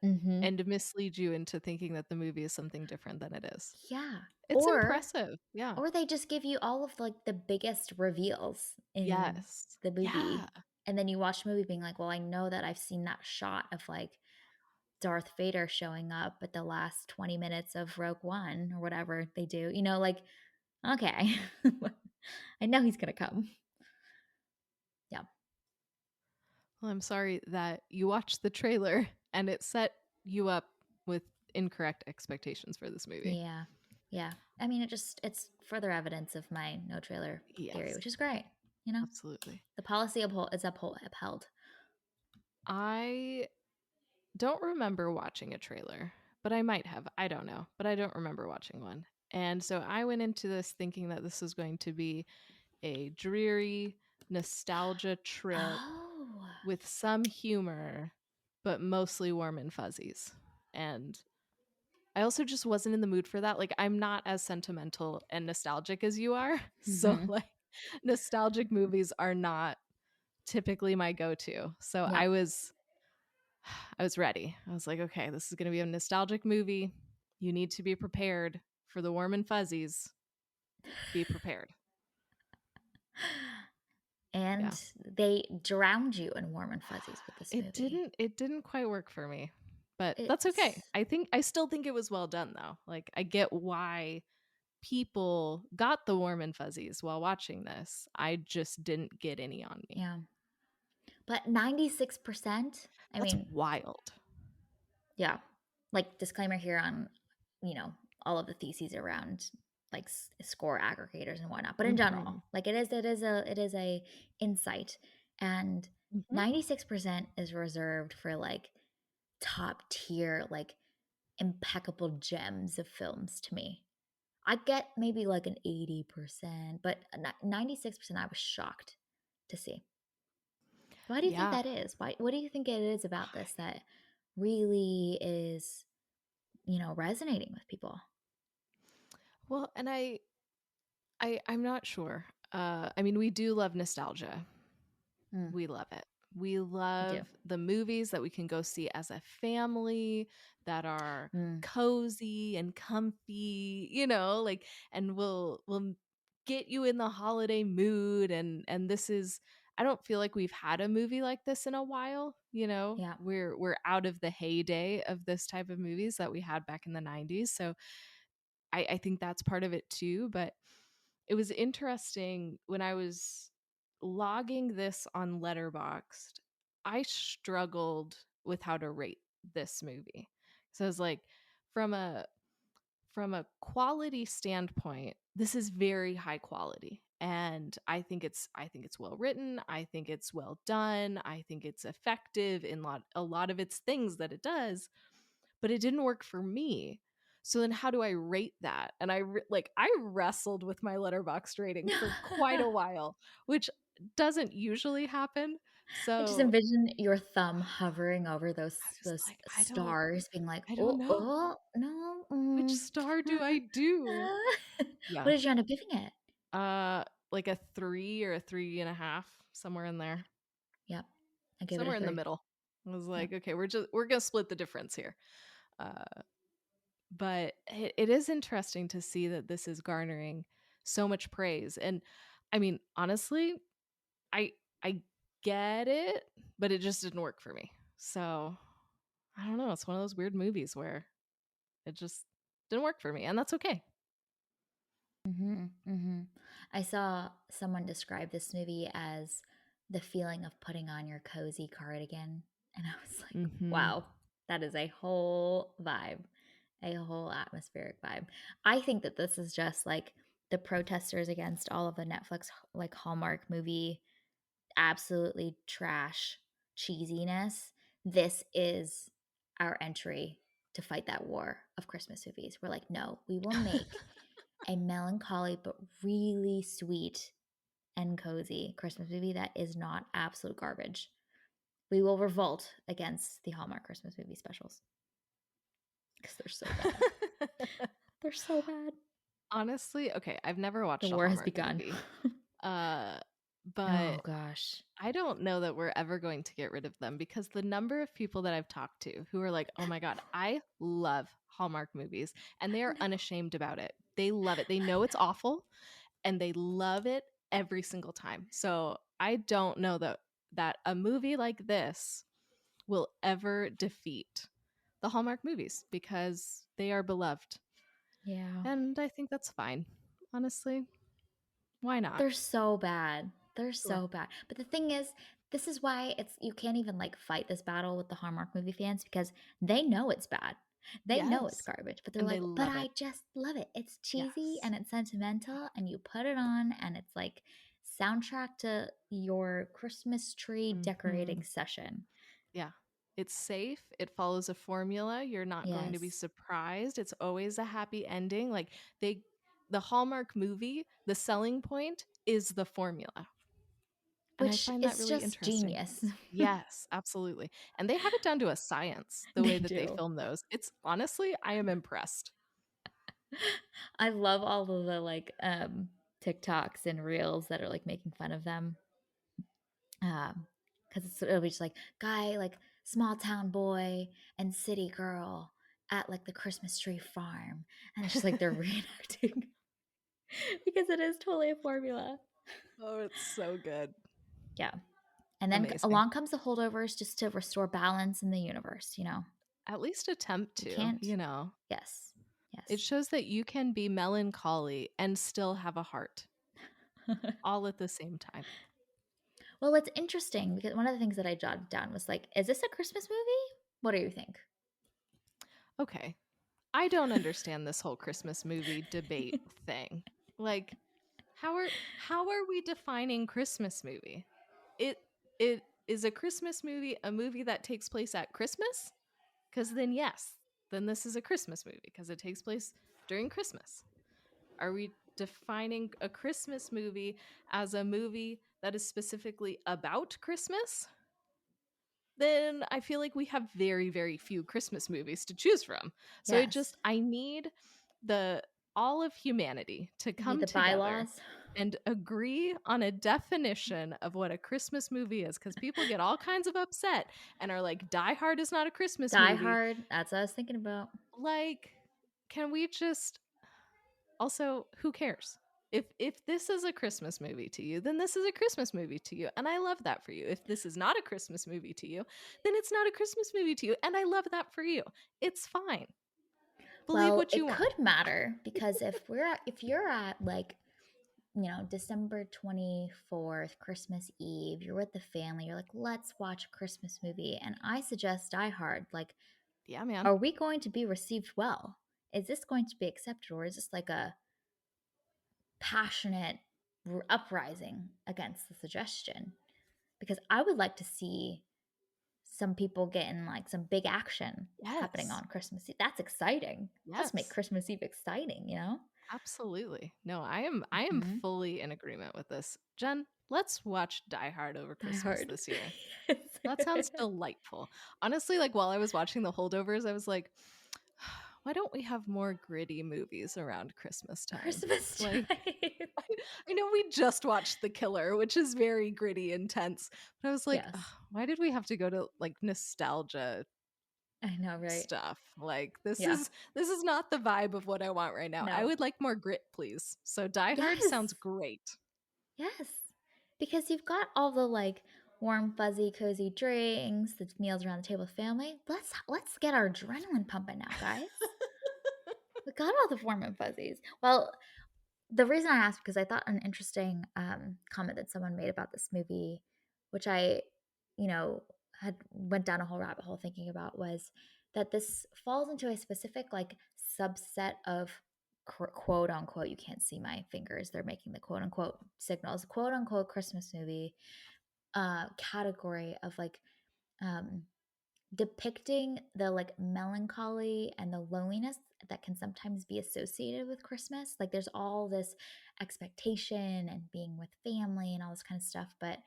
Mhm. and mislead you into thinking that the movie is something different than it is. Yeah. It's Or impressive. Yeah. or they just give you all of, like, the biggest reveals in Yes. the Yeah. movie, and then you watch the movie being like, "Well, I know that I've seen that shot of, like, Darth Vader showing up at the last 20 minutes of Rogue One or whatever they do. Like, okay. I know he's gonna come. Yeah. Well, I'm sorry that you watched the trailer and it set you up with incorrect expectations for this movie. Yeah. Yeah. I mean, it's further evidence of my no trailer theory, Yes, which is great. You know, absolutely. the policy is upheld. I don't remember watching a trailer, but I might have. I don't know, but I don't remember watching one. And so I went into this thinking that this was going to be a dreary nostalgia trip Oh. with some humor, but mostly warm and fuzzies. And I also just wasn't in the mood for that. Like, I'm not as sentimental and nostalgic as you are. So, Hmm. like, nostalgic movies are not typically my go-to. So Yep. I was ready. I was like, okay, this is going to be a nostalgic movie. You need to be prepared for the warm and fuzzies. Be prepared. And Yeah. they drowned you in warm and fuzzies with this movie. It didn't quite work for me. But that's okay. It's I still think it was well done though. Like I get why people got the warm and fuzzies while watching this. I just didn't get any on me. Yeah. But 96%, I That's mean, wild. yeah. Like disclaimer here on, all of the theses around like score aggregators and whatnot. But in general, Mhm. like it is a insight, and Mhm. 96% is reserved for like top tier, like impeccable gems of films to me. I get maybe like an 80%, but 96% I was shocked to see. Why do you think Yeah. that is? What do you think it is about this that really is, resonating with people? Well, and I'm not sure. I mean, we do love nostalgia. Mm, We love it. We I do. love the movies that we can go see as a family that are Mm, cozy and comfy, like and will get you in the holiday mood and this is I don't feel like we've had a movie like this in a while, yeah. We're out of the heyday of this type of movies that we had back in the 90s. So I think that's part of it too. But it was interesting when I was logging this on Letterboxd, I struggled with how to rate this movie. So I was like, from a quality standpoint, this is very high quality. And I think it's well written. I think it's well done. I think it's effective in a lot of its things that it does, but it didn't work for me. So then how do I rate that? And I wrestled with my letterbox rating for quite a while, which doesn't usually happen. I just So envision your thumb hovering over those I was those like, stars, being like, I don't "Oh, know. oh, no, Which star do I do? What Yeah. did you end up giving it? Uh like a 3 or a 3.5, somewhere in there. Yep, I give it a Somewhere in the 3. middle. I was Yep. like, okay, we're gonna split the difference here. Uh but it is interesting to see that this is garnering so much praise. And I mean, honestly, I I get it, but it just didn't work for me. So I don't know. It's one of those weird movies where it just didn't work for me, and that's okay. Mhm, mhm. I saw someone describe this movie as the feeling of putting on your cozy cardigan, and I was like, Hmm. "Wow, that is a whole vibe, a whole atmospheric vibe." I think that this is just like the protesters against all of the Netflix like Hallmark movie absolutely trash cheesiness. This is our entry to fight that war of Christmas movies. We're like, "No, we will make a melancholy but really sweet and cozy Christmas movie that is not absolute garbage. We will revolt against the Hallmark Christmas movie specials because they're so bad. They're so bad. Honestly, okay, I've never The watched a war has Hallmark begun. movie. Uh Oh but gosh. I don't know that we're ever going to get rid of them because the number of people that I've talked to who are like, "Oh my god, I love Hallmark movies," and they I are know. unashamed about it. They love it. They I know it's know. awful and they love it every single time. So, I don't know that a movie like this will ever defeat the Hallmark movies because they are beloved. Yeah. And I think that's fine. Honestly, why not? They're so bad. They're Sure. so bad. But the thing is, this is why it's you can't even, like, fight this battle with the Hallmark movie fans because they know it's bad. They know it's Yes. garbage, but they're And they like, "But love I it. just love it. It's cheesy Yes. and it's sentimental, and you put it on, and it's like soundtrack to your Christmas tree Hmm. decorating session." Yeah. It's safe. It follows a formula. You're not going to be Yes. surprised. It's always a happy ending. Like they the Hallmark movie, the selling point is the formula. And I Which find that is really just interesting. genius. Yes, absolutely. And they have it down to a science, the way They that they do. film those. It's honestly, I am impressed. I love all of the, like, TikToks and reels that are, like, making fun of them. 'Cause it'll be just like, guy, like, small town boy and city girl at, like, the Christmas tree farm, and it's just like they're reenacting because it is totally a formula. Oh, it's so good. Yeah, and then Amazing. along comes the holdovers just to restore balance in the universe, you know? At least attempt You to, can't. you know. Yes, It yes. shows that you can be melancholy and still have a heart all at the same time. Well, it's interesting because one of the things that I jotted down was like, "Is this a Christmas movie? What do you think?" Okay. I don't understand this whole Christmas movie debate thing. Like, how are we defining Christmas movie? It it is a Christmas movie a movie that takes place at Christmas? Cuz then yes, then this is a Christmas movie because it takes place during Christmas. Are we defining a Christmas movie as a movie that is specifically about Christmas? Then I feel like we have very, very few Christmas movies to choose from. So Yes. I need the all of humanity to You need come the together bylaws. and agree on a definition of what a Christmas movie is because people get all kinds of upset and are like, Die Hard is not a Christmas Die movie. Hard, that's what I was thinking about. Like, can we just also, who cares? If this is a Christmas movie to you, then this is a Christmas movie to you, and I love that for you. If this is not a Christmas movie to you, then it's not a Christmas movie to you, and I love that for you. It's fine. Believe Well, what you it want. could matter because if you're at, like, December 24th, Christmas Eve, you're with the family, you're like, "Let's watch a Christmas movie," and I suggest Die Hard, like, Yeah, man. are we going to be received well? Is this going to be accepted, or is this like a passionate uprising against the suggestion? Because I would like to see some people getting, like, some big action happening Yes. on Christmas Eve. That's exciting. Let's make Yes. Christmas Eve exciting, you know? Absolutely. No, I am Mhm. fully in agreement with this. Jen, let's watch Die Hard over Die Christmas Hard. this year. Yes. That sounds delightful. Honestly, like while I was watching the holdovers, I was like, why don't we have more gritty movies around Christmas time? Christmas Like, time. I know we just watched The Killer, which is very gritty, intense, but I was like, "Ugh, Yes. why did we have to go to like nostalgia I know, right? stuff? Like, this Yeah. is this is not the vibe of what I want right now. I No. would like more grit, please. So Die Hard sounds Yes. great. Yes. Because you've got all the, like, warm, fuzzy, cozy drinks, the meals around the table with family. Let's get our adrenaline pumping now, guys. We got all the warm and fuzzies. Well, the reason I asked because I thought an interesting, comment that someone made about this movie, which I, you know, had went down a whole rabbit hole thinking about, was that this falls into a specific, like, subset of quote unquote, you can't see my fingers, they're making the quote unquote signals, quote unquote Christmas movie, category of, like, um depicting the, like, melancholy and the loneliness that can sometimes be associated with Christmas. Like, there's all this expectation and being with family and all this kind of stuff, but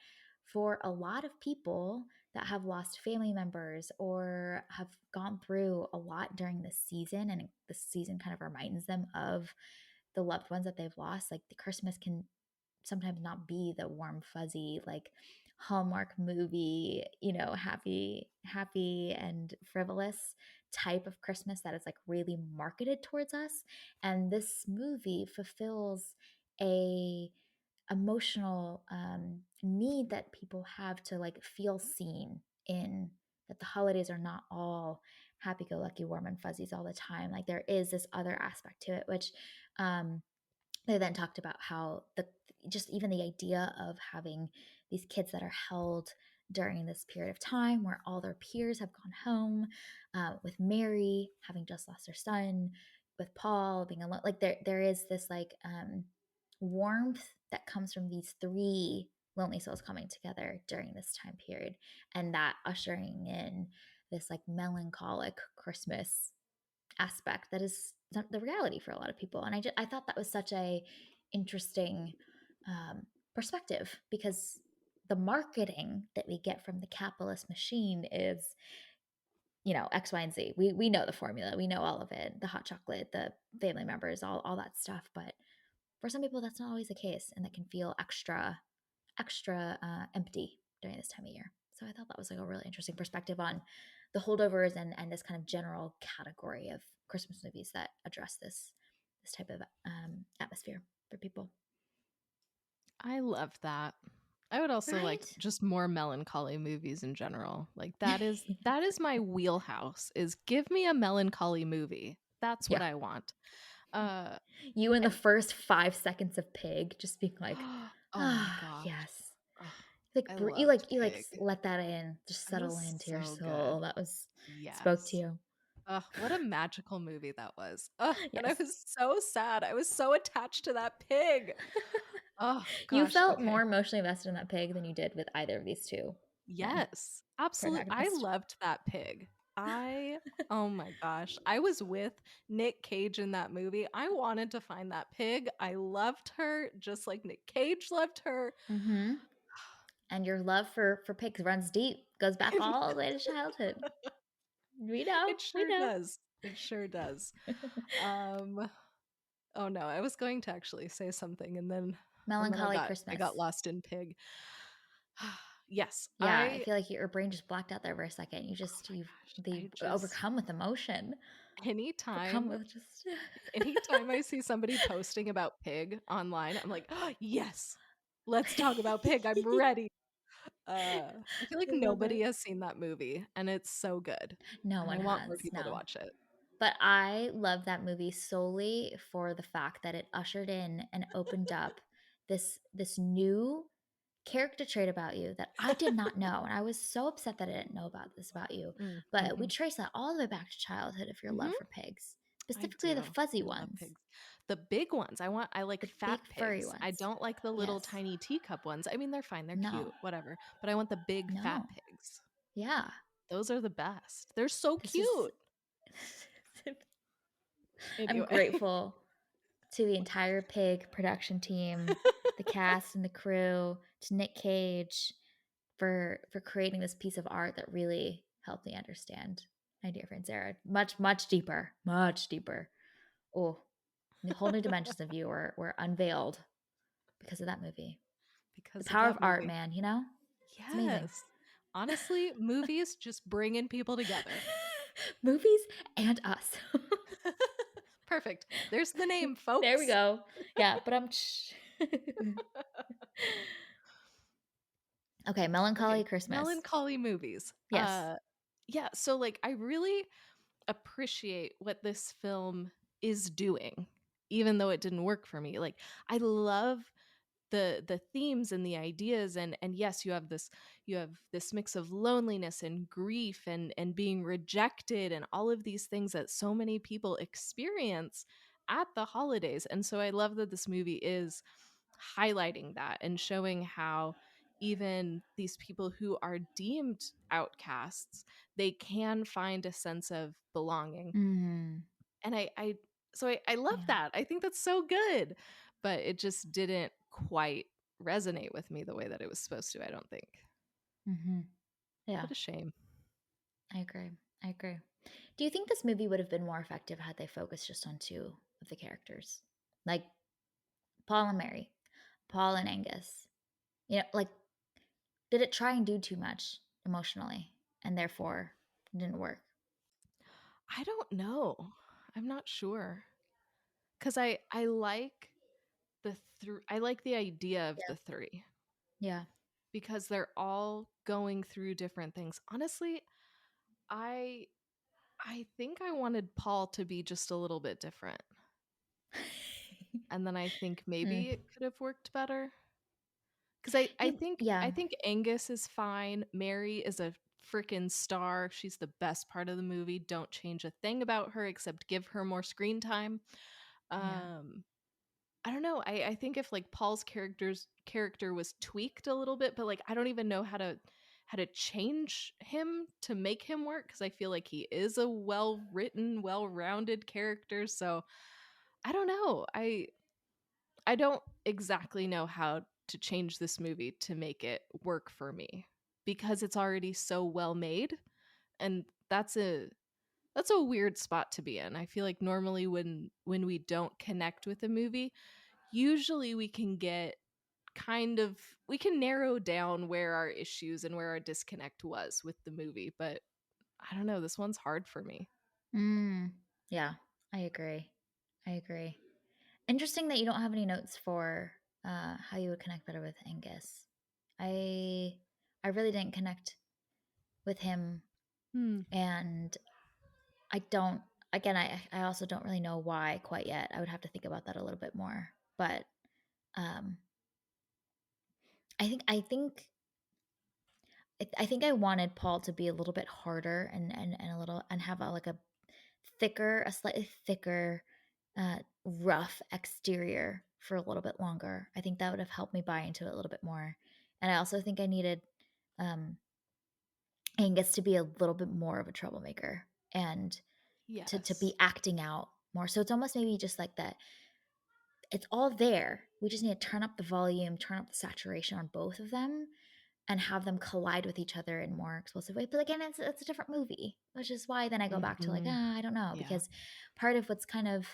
for a lot of people that have lost family members or have gone through a lot during this season, and the season kind of reminds them of the loved ones that they've lost, like, the Christmas can sometimes not be the warm, fuzzy, like, Hallmark movie, happy and frivolous type of Christmas that is, like, really marketed towards us, and this movie fulfills a emotional, need that people have to, like, feel seen in that the holidays are not all happy-go-lucky, warm and fuzzies all the time. Like there is this other aspect to it, which um, they then talked about how the just even the idea of having these kids that are held during this period of time where all their peers have gone home, with Mary having just lost her son, with Paul being alone, like there is this like warmth that comes from these three lonely souls coming together during this time period, and that ushering in this like melancholic Christmas aspect that is the reality for a lot of people. And I thought that was such a interesting perspective, because the marketing that we get from the capitalist machine is, X, Y, and Z. We know the formula, we know all of it, the hot chocolate, the family members, all that stuff. But for some people, that's not always the case, and that can feel extra empty during this time of year. So I thought that was like a really interesting perspective on the holdovers and this kind of general category of Christmas movies that address this type of atmosphere for people. I love that. I would also like Right? just more melancholy movies in general. Like that is my wheelhouse. Is give me a melancholy movie. That's what Yeah. I want. Uh You in the and first 5 seconds of Pig, just being like, oh my ah, gosh. yes. Oh, Like I you loved like Pig. let that in, just It settle was into your so soul. good. That was spoke to Yes. you. What a magical movie that was. And I Yes. was so sad. I was so attached to that pig. Oh You gosh. felt Okay. more emotionally invested in that pig than you did with either of these two main Yes, absolutely. I protagonists. loved that pig. I oh my gosh. I was with Nick Cage in that movie. I wanted to find that pig. I loved her just like Nick Cage loved her. Mm-hmm. And your love for pigs runs deep, goes back all the way to childhood. We know, It we sure know. does. It sure does. Um oh no, I was going to actually say something and then I Melancholy got Christmas. lost in pig. Yes, Yeah, I feel like your brain just blacked out there for a second. You oh just my you gosh. they I just overcome with emotion, overcome anytime with just anytime I see somebody posting about pig online, I'm like, oh, yes, let's talk about pig. I'm ready. I feel like I love nobody it. has seen that movie, and it's so good, No and I one want more has, people to no. watch it. But I love that movie solely for the fact that it ushered in and opened up this new character trait about you that I did not know. And I was so upset that I didn't know about this about you. But we Mm-hmm. trace that all the way back to childhood of your love Hmm. for pigs, I specifically the do. fuzzy I love ones, pigs. The big ones. I like the fat big furry pigs. I ones. don't like the little Yes. tiny teacup ones. I mean, they're fine. They're No. cute, whatever. But I want the big fat No. pigs. Yeah. Those are the best. They're so This is. cute. I'm Anyway. grateful to the entire Pig production team, the cast and the crew, to Nick Cage for creating this piece of art that really helped me understand my dear friend Sarah much deeper, much deeper. Oh, the whole new dimensions of you were unveiled because of that movie. The Because of power of that art, movie. man. You know, it's amazing. Yes. Honestly, movies just bringing people together. Movies and us. Perfect. There's the name, There we folks. go. Yeah, but I'm. Okay, Okay, melancholy Christmas. melancholy movies. Yes. Yeah, so like I really appreciate what this film is doing even though it didn't work for me. Like I love the themes and the ideas, and yes, you have this mix of loneliness and grief and being rejected and all of these things that so many people experience at the holidays. And so I love that this movie is highlighting that and showing how even these people who are deemed outcasts, they can find a sense of belonging. Mm, And I love yeah. that. I think that's so good. But it just didn't quite resonate with me the way that it was supposed to, I don't think. Hmm. Yeah. What a shame. I agree. I agree. Do you think this movie would have been more effective had they focused just on two of the characters? Like Paul and Mary, Paul and Angus. Like, did it try and do too much emotionally and therefore didn't work? I don't know. I'm not sure. Cuz I like I like the idea of Yeah. the three Yeah. because they're all going through different things. Honestly, I I think I wanted Paul to be just a little bit different. And then I think Mm, maybe it could have worked better. Because I think yeah, I think Angus is fine. Mary is a freaking star. She's the best part of the movie. Don't change a thing about her except give her more screen time. yeah. Um, I don't know. I think if like Paul's character was tweaked a little bit, but like I don't even know how to change him to make him work because I feel like he is a well written, well rounded character. So I don't know. I don't exactly know how to change this movie to make it work for me because it's already so well made, and that's a weird spot to be in. I feel like normally when we don't connect with a movie, usually we can get we can narrow down where our issues and where our disconnect was with the movie, but I don't know, this one's hard for me. Mm, yeah, I agree. I agree. Interesting that you don't have any notes for how you would connect better with Angus. I I really didn't connect with him, Hmm. and I don't. Again, I also don't really know why quite yet. I would have to think about that a little bit more. But um, I think I wanted Paul to be a little bit harder and a little and have a slightly thicker, rough exterior for a little bit longer. I think that would have helped me buy into it a little bit more. And I also think I needed um, Angus to be a little bit more of a troublemaker and to be Yes. acting out more. So it's almost maybe just like that. It's all there. We just need to turn up the volume, turn up the saturation on both of them, and have them collide with each other in more explosive way. But again, it's a different movie, which is why then I go back to like, Mhm. I don't know, Yeah. because part of what's kind of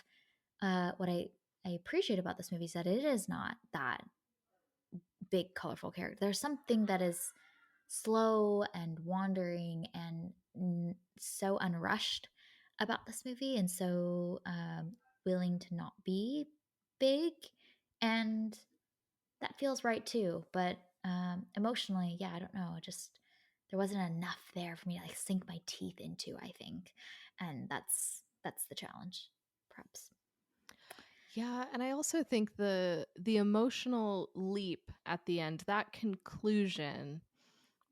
what I appreciate about this movie is that it is not that big, colorful character. There's something that is slow and wandering and so unrushed about this movie, and so willing to not be big, and that feels right too. But emotionally, yeah, I don't know. Just there wasn't enough there for me to like sink my teeth into. I think, and that's the challenge, perhaps. Yeah, and I also think the emotional leap at the end, that conclusion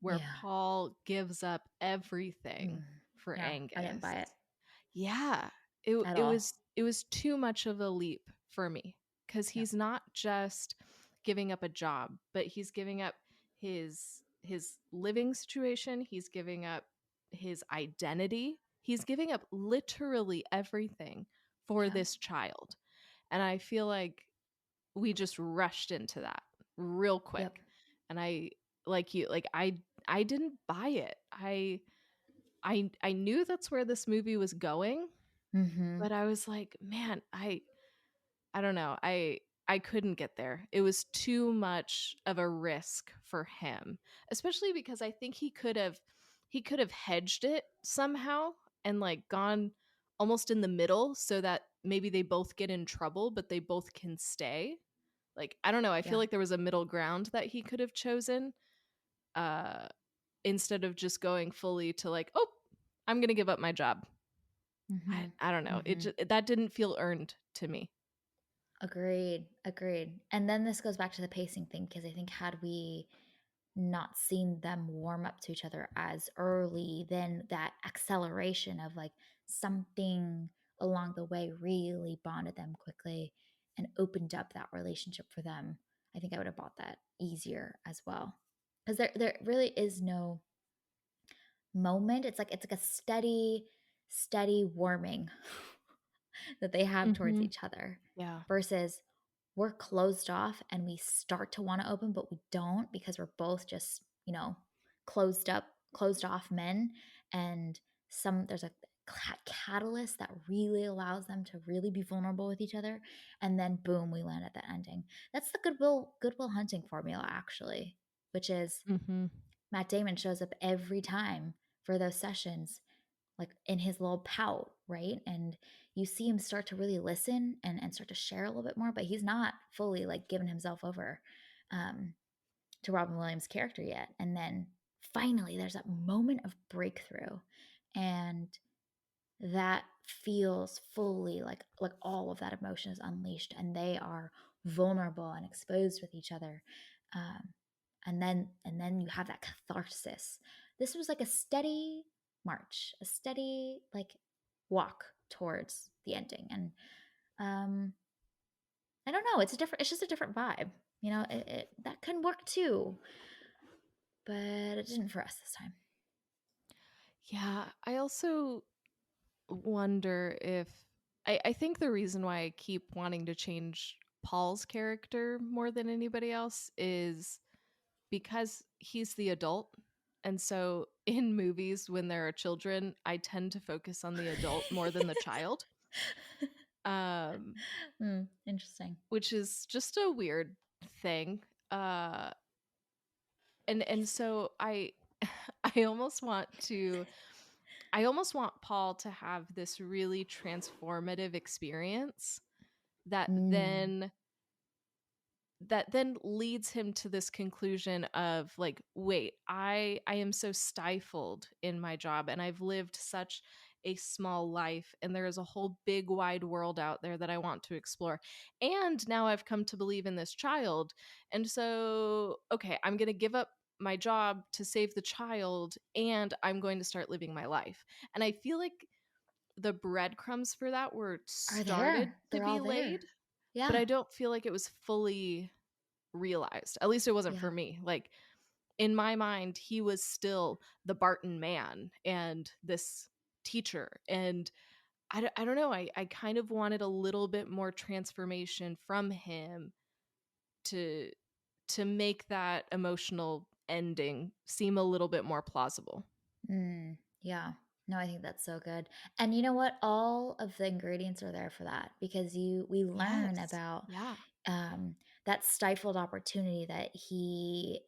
where Yeah. Paul gives up everything Mm. for Yeah, I didn't Angus. buy it Yeah. at all. It was too much of a leap for me cuz Yep. he's not just giving up a job, but he's giving up his living situation, he's giving up his identity. He's giving up literally everything for Yeah. this child. And I feel like we just rushed into that real Yep. quick. And I like you, like I didn't buy it. I knew that's where this movie was going, Mm-hmm. but I was like, man, I don't know. I couldn't get there. It was too much of a risk for him, especially because I think he could have hedged it somehow and like gone almost in the middle so that maybe they both get in trouble but they both can stay. Like I don't know, I feel Yeah. like there was a middle ground that he could have chosen uh instead of just going fully to like, "Oh, I'm going to give up my job." Mm-hmm. I don't know. Mm-hmm. That didn't feel earned to me. Agreed. Agreed. And then this goes back to the pacing thing because I think had we not seen them warm up to each other as early, then that acceleration of like something along the way really bonded them quickly and opened up that relationship for them. I think I would have bought that easier as well. Because there really is no moment. It's like a steady warming that they have towards Mhm. each other Yeah. versus we're closed off and we start to want to open but we don't because we're both just closed off men, and there's a catalyst that really allows them to really be vulnerable with each other, and then boom, we land at that ending. That's the Goodwill Hunting formula, actually, which is Mhm. Matt Damon shows up every time for those sessions, like in his little pout, right? And you see him start to really listen and start to share a little bit more, but he's not fully like given himself over um, to Robin Williams' character yet. And then finally, there's that moment of breakthrough. And that feels fully like all of that emotion is unleashed and they are vulnerable and exposed with each other. um, and then you have that catharsis. This was like a steady march, a steady like walk towards the ending. And um I don't know, it's just a different vibe. That can work too, but it didn't for us this time. Yeah, I also wonder if I think the reason why I keep wanting to change Paul's character more than anybody else is because he's the adult. And so in movies when there are children, I tend to focus on the adult more than the child. Um Interesting. which is just a weird thing. Uh and so I almost want to I almost want Paul to have this really transformative experience that Mm. then that then leads him to this conclusion of like, wait, I am so stifled in my job and I've lived such a small life and there is a whole big wide world out there that I want to explore, and now I've come to believe in this child, and so okay, I'm going to give up my job to save the child and I'm going to start living my life. And I feel like the breadcrumbs for that were Are started there. to They're all be laid, there. but Yeah. I don't feel like it was fully realized. At least it wasn't Yeah. for me. Like in my mind, he was still the Barton man and this teacher. And I don't know. I kind of wanted a little bit more transformation from him to make that emotional ending seem a little bit more plausible. Yeah. No, I think that's so good. And you know what? All of the ingredients are there for that because we learn Yes. about Yeah. um, that stifled opportunity that he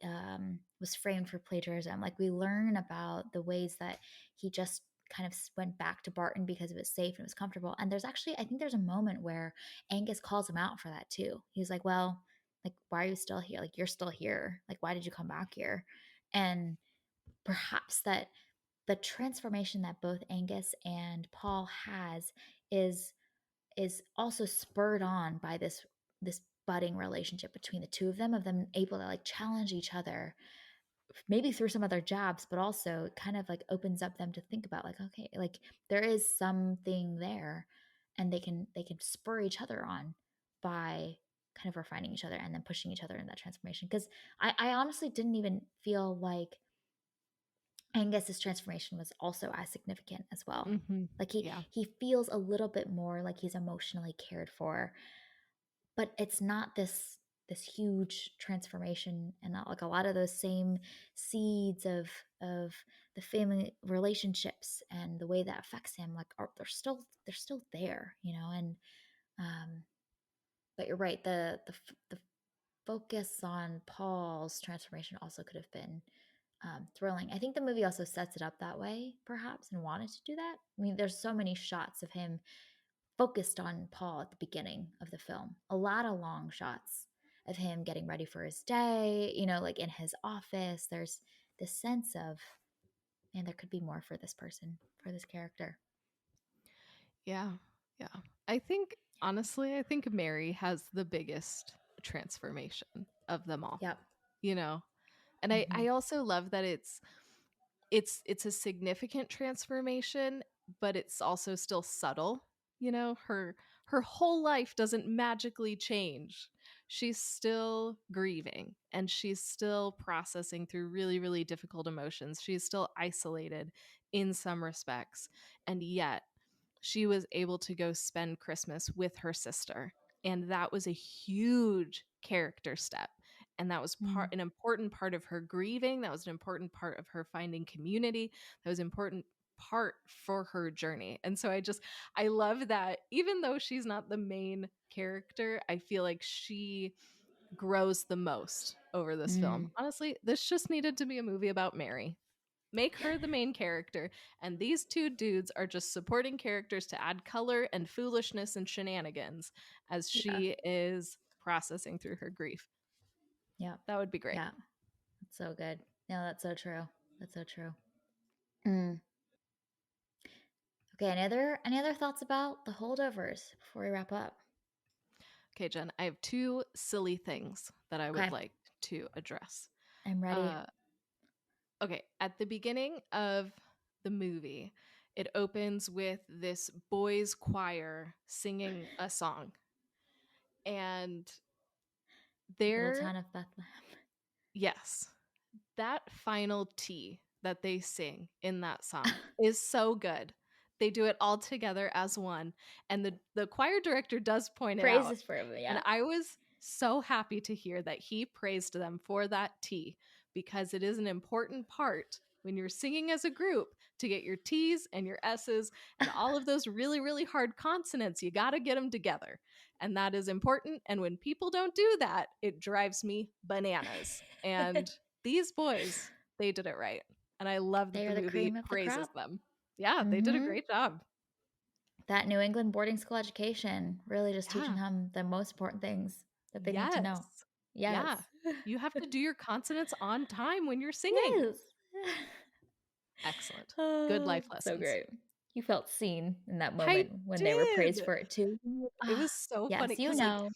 was framed for plagiarism. Like we learn about the ways that he just kind of went back to Barton because it was safe and it was comfortable. And there's actually, I think there's a moment where Angus calls him out for that too. He's like, well, like, why are you still here? Like, you're still here. Like, why did you come back here? And perhaps that the transformation that both Angus and Paul has is also spurred on by this budding relationship between the two of them able to like challenge each other, maybe through some of their jobs, but also kind of like opens up them to think about like, okay, like there is something there, and they can spur each other on by kind of refining each other and then pushing each other in that transformation. Because I honestly didn't even feel like Angus's transformation was also as significant as well. Hmm. Like he Yeah. he feels a little bit more like he's emotionally cared for, but it's not this huge transformation, and not like a lot of those same seeds of the family relationships and the way that affects him like are they're still there, and um but you're right, the focus on Paul's transformation also could have been thrilling. I think the movie also sets it up that way, perhaps, and wanted to do that. I mean, there's so many shots of him focused on Paul at the beginning of the film. A lot of long shots of him getting ready for his day, like in his office. There's this sense of, man, there could be more for this person, for this character. Yeah. Yeah. I think, honestly, I think Mary has the biggest transformation of them all, Yep. you know? And Hmm. I also love that it's a significant transformation, but it's also still subtle. Her whole life doesn't magically change. She's still grieving and she's still processing through really, really difficult emotions. She's still isolated in some respects. And yet she was able to go spend Christmas with her sister. And that was a huge character step. And that was Mm. an important part of her grieving. That was an important part of her finding community. That was an important part for her journey. And so I love that even though she's not the main character, I feel like she grows the most over this film. Mm. Honestly, this just needed to be a movie about Mary. Make her the main character, and these two dudes are just supporting characters to add color and foolishness and shenanigans as Yeah. she is processing through her grief. Yeah. That would be great. Yeah. That's so good. No, that's so true. That's so true. Mm. Okay, any other thoughts about the holdovers before we wrap up? Okay, Jen, I have two silly things that I would Okay, like to address. I'm ready. Uh, okay, at the beginning of the movie, it opens with this boys' choir singing a song. And Little they're, town of Bethlehem. yes, that final T that they sing in that song is so good. They do it all together as one, and the choir director does point it out, Praises for him, and yeah. I was so happy to hear that he praised them for that T, because it is an important part when you're singing as a group to get your T's and your S's and all of those really, really hard consonants. You got to get them together. And that is important. And when people don't do that, it drives me bananas. And these boys, they did it right. And I love that They the are the movie cream of the praises crop. them. Yeah, they did a Mhm. great job. That New England boarding school education, really just teaching Yeah. them the most important things that they need to know. Yes. Yes. Yeah. You have to do your consonants on time when you're singing. Yes. Excellent. Good Oh, life so lessons. great. You felt seen in that I moment when they were praised did. for it too. It Ah, was so funny yes, you because, like, know.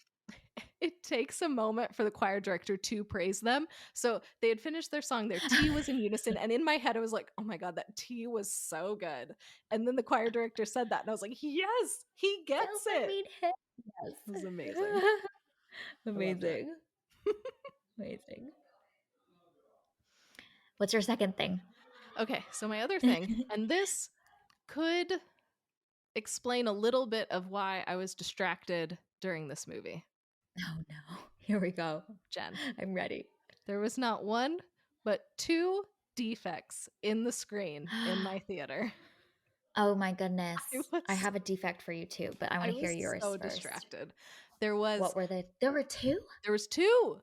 it takes a moment for the choir director to praise them. So they had finished their song, their T was in unison, and in my head, I was like, "Oh my god, that T was so good." And then the choir director said that, and I was like, "Yes, he gets Salesman it." meet hit. It was amazing. Yes. I loved it. Amazing. Amazing. What's your second thing? Okay, so my other thing, and this could explain a little bit of why I was distracted during this movie, Oh no. Here we go. Jen. I'm ready. There was not one, but two defects in the screen in my theater. Oh my I goodness. I was have a defect for you too, but I want I to hear was yours so first. distracted. There was What were they? There were two? there was two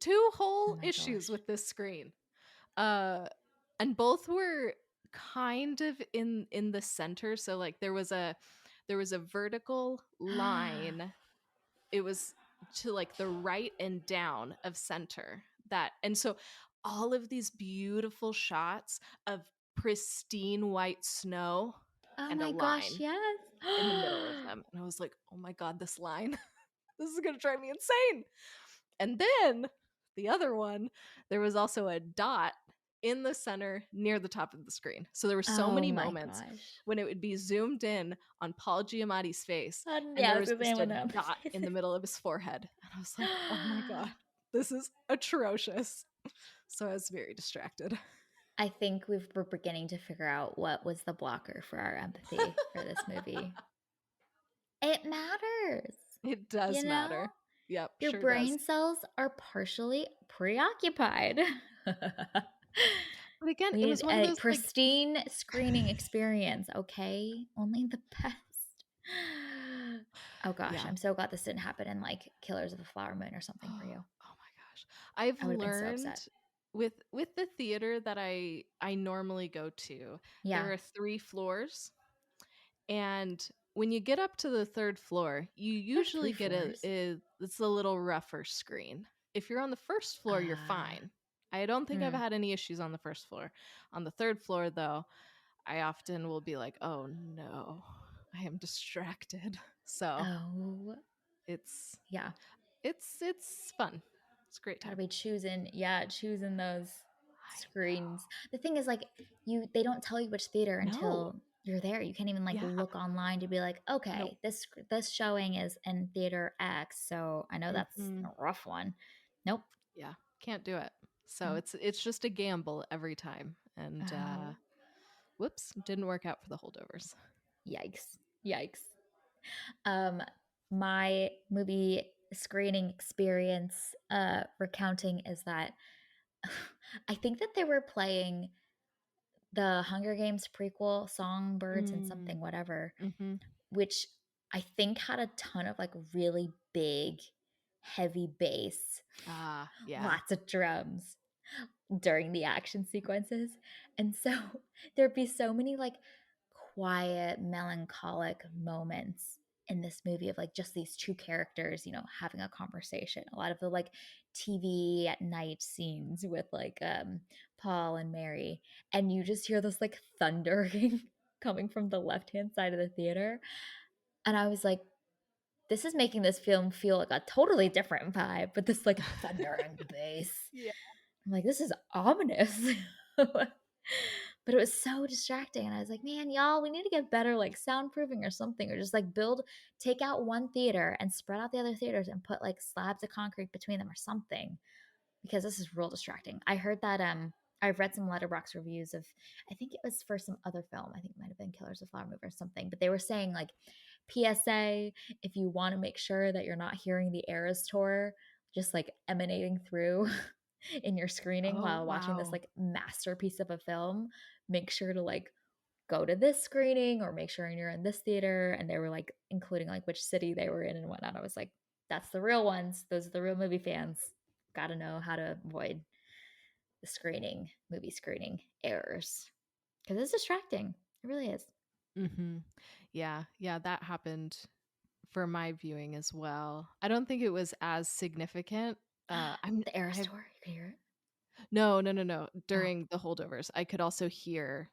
Oh whole my issues gosh. with this screen. Uh and both were kind of in the center, so like there was a vertical line. It was to like the right and down of center, that and so all of these beautiful shots of pristine white snow Oh and a my gosh, line yes. in the middle of them, and I was like, oh my god, this line, this is gonna drive me insane. And then the other one, there was also a dot in the center near the top of the screen. So there were so Oh many my moments gosh. when it would be zoomed in on Paul Giamatti's face, and Yeah, there I was was gonna say just when a that dot in the happens. middle of his forehead. And I was like, oh my God, this is atrocious. So I was very distracted. I think we're beginning to figure out what was the blocker for our empathy for this movie. It matters. It You does know? matter. Yep, Your sure does. brain cells are partially preoccupied. But again, We it need was one of a those like, pristine screening experience, okay? Only the best. Oh gosh, yeah. I'm so glad this didn't happen in like Killers of the Flower Moon or something for you. Oh my gosh. I've I would have been so learned upset. with the theater that I normally go to, Yeah, there are 3 floors, and when you get up to the 3rd floor, you there are three usually get floors. it's a little rougher screen. If you're on the 1st floor, you're Uh, fine. I don't think I've hmm. had any issues on the 1st floor. On the 3rd floor though, I often will be like, "Oh no, I am distracted." So, Oh, it's yeah. it's fun. It's a great Gotta time. be choosing those I screens. The thing is, like, they don't tell you which theater know. until you're there. You can't even like Yeah. look online to be like, Nope. okay, this showing is in theater X, so I know that's a Mhm. rough one. Nope. Yeah. Can't do it. So Nope. it's just a gamble every time. And Oh, whoops, didn't work out for the holdovers. yikes. Yikes. Um, my movie screening experience recounting is that I think that they were playing the Hunger Games prequel, Songbirds and Mm. something whatever, Mhm. which I think had a ton of like really big, heavy bass, Ah, yeah. lots of drums during the action sequences. And so there'd be so many like quiet, melancholic moments in this movie of like just these two characters, having a conversation. A lot of the like TV at night scenes with like Paul and Mary, and you just hear this like thundering coming from the left-hand side of the theater, and I was like, "This is making this film feel like a totally different vibe with this, like, thunder and bass." Yeah. I'm like, "This is ominous." But it was so distracting, and I was like, "Man, y'all, we need to get better, like, soundproofing or something, or just, like, take out one theater and spread out the other theaters and put, like, slabs of concrete between them or something, because this is real distracting." I heard that, I've read some letterbox reviews of, I think it was for some other film, I think it might have been Killers of Flower Moon or something, but they were saying, like, "PSA, if you wanna make sure that you're not hearing the Eras Tour just, like, emanating through in your screening Oh, while watching this, wow. like, masterpiece of a film, make sure to, like, go to this screening or make sure you're in this theater," and they were, like, including, like, which city they were in and whatnot. I was like, "That's the real ones. Those are the real movie fans. Gotta know how to avoid the movie screening errors because it's distracting. It really is." Mhm. Yeah, yeah, that happened for my viewing as well. I don't think it was as significant. The Eras I've Tour, you could hear it? No, no, no, no. Oh. During the holdovers, I could also hear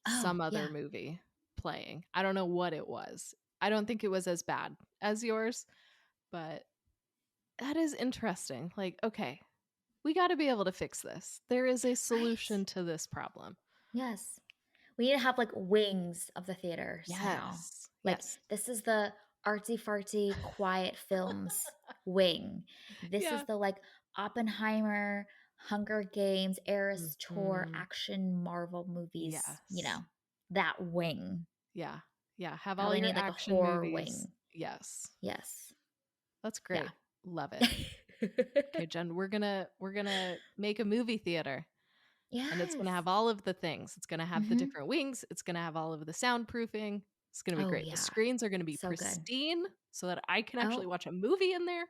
Oh, some other yeah. movie playing. I don't know what it was. I don't think it was as bad as yours, but that is interesting. Like, okay, we got to be able to fix this. There is a Right? solution to this problem. Yes. We need to have, like, wings of the theaters now. Yes. Like, Yes. this is the artsy-fartsy quiet films wing. This is Yeah. the, like, Oppenheimer, Hunger Games, Eras Tour, Mhm. action Marvel movies, Yes. that wing. Yeah. Yeah. Have all Probably your need, like, a action horror movies. wing. Yes. Yes. That's Yeah. great. Love it. Okay, Jen, we're gonna make a movie theater. And it's gonna Yes. have all of the things. It's gonna have the Mhm. different wings, it's gonna have all of the soundproofing. It's gonna be Oh, great. The yeah. screens are gonna be So good. pristine so that I can actually Oh, watch a movie in there.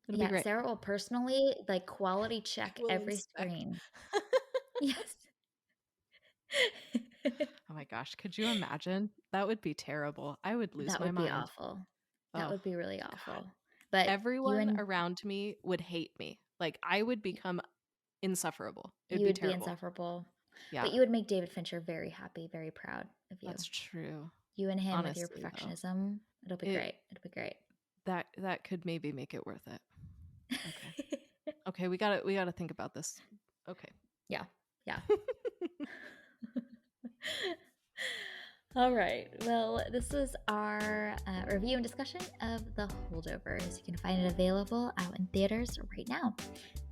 It'll be yeah, great. Sarah will personally, like, quality I check will every inspect. screen. Yes. Oh my gosh, could you imagine? That would be terrible. I would lose That my would be mind. awful. That Oh would be really god. awful. But Everyone around me would hate me. Like, I would become insufferable. It'd you be would be terrible. insufferable. Yeah, But you would make David Fincher very happy, very proud of that's you. true. You and him with your Honestly, though. perfectionism, it'll be It great. It'll be great. that could maybe make it worth it. Okay. Okay, we gotta think about this. Okay. Yeah. Yeah. All right. Well, this was our review and discussion of The Holdovers. You can find it available out in theaters right now.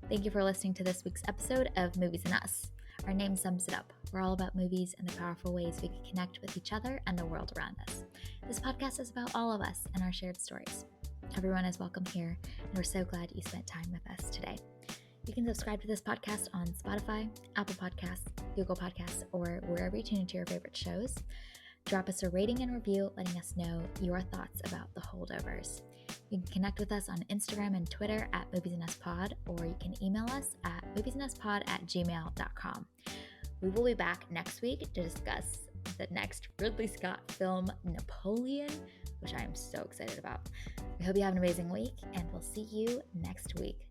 Thank you for listening to this week's episode of Movies and Us. Our name sums it up. We're all about movies and the powerful ways we can connect with each other and the world around us. This podcast is about all of us and our shared stories. Everyone is welcome here, and we're so glad you spent time with us today. You can subscribe to this podcast on Spotify, Apple Podcasts, Google Podcasts, or wherever you tune into your favorite shows. Drop us a rating and review letting us know your thoughts about The Holdovers. You can connect with us on Instagram and Twitter at moviesandUsPod, or you can email us at moviesandUsPod@gmail.com. We will be back next week to discuss the next Ridley Scott film, Napoleon, which I am so excited about. We hope you have an amazing week, and we'll see you next week.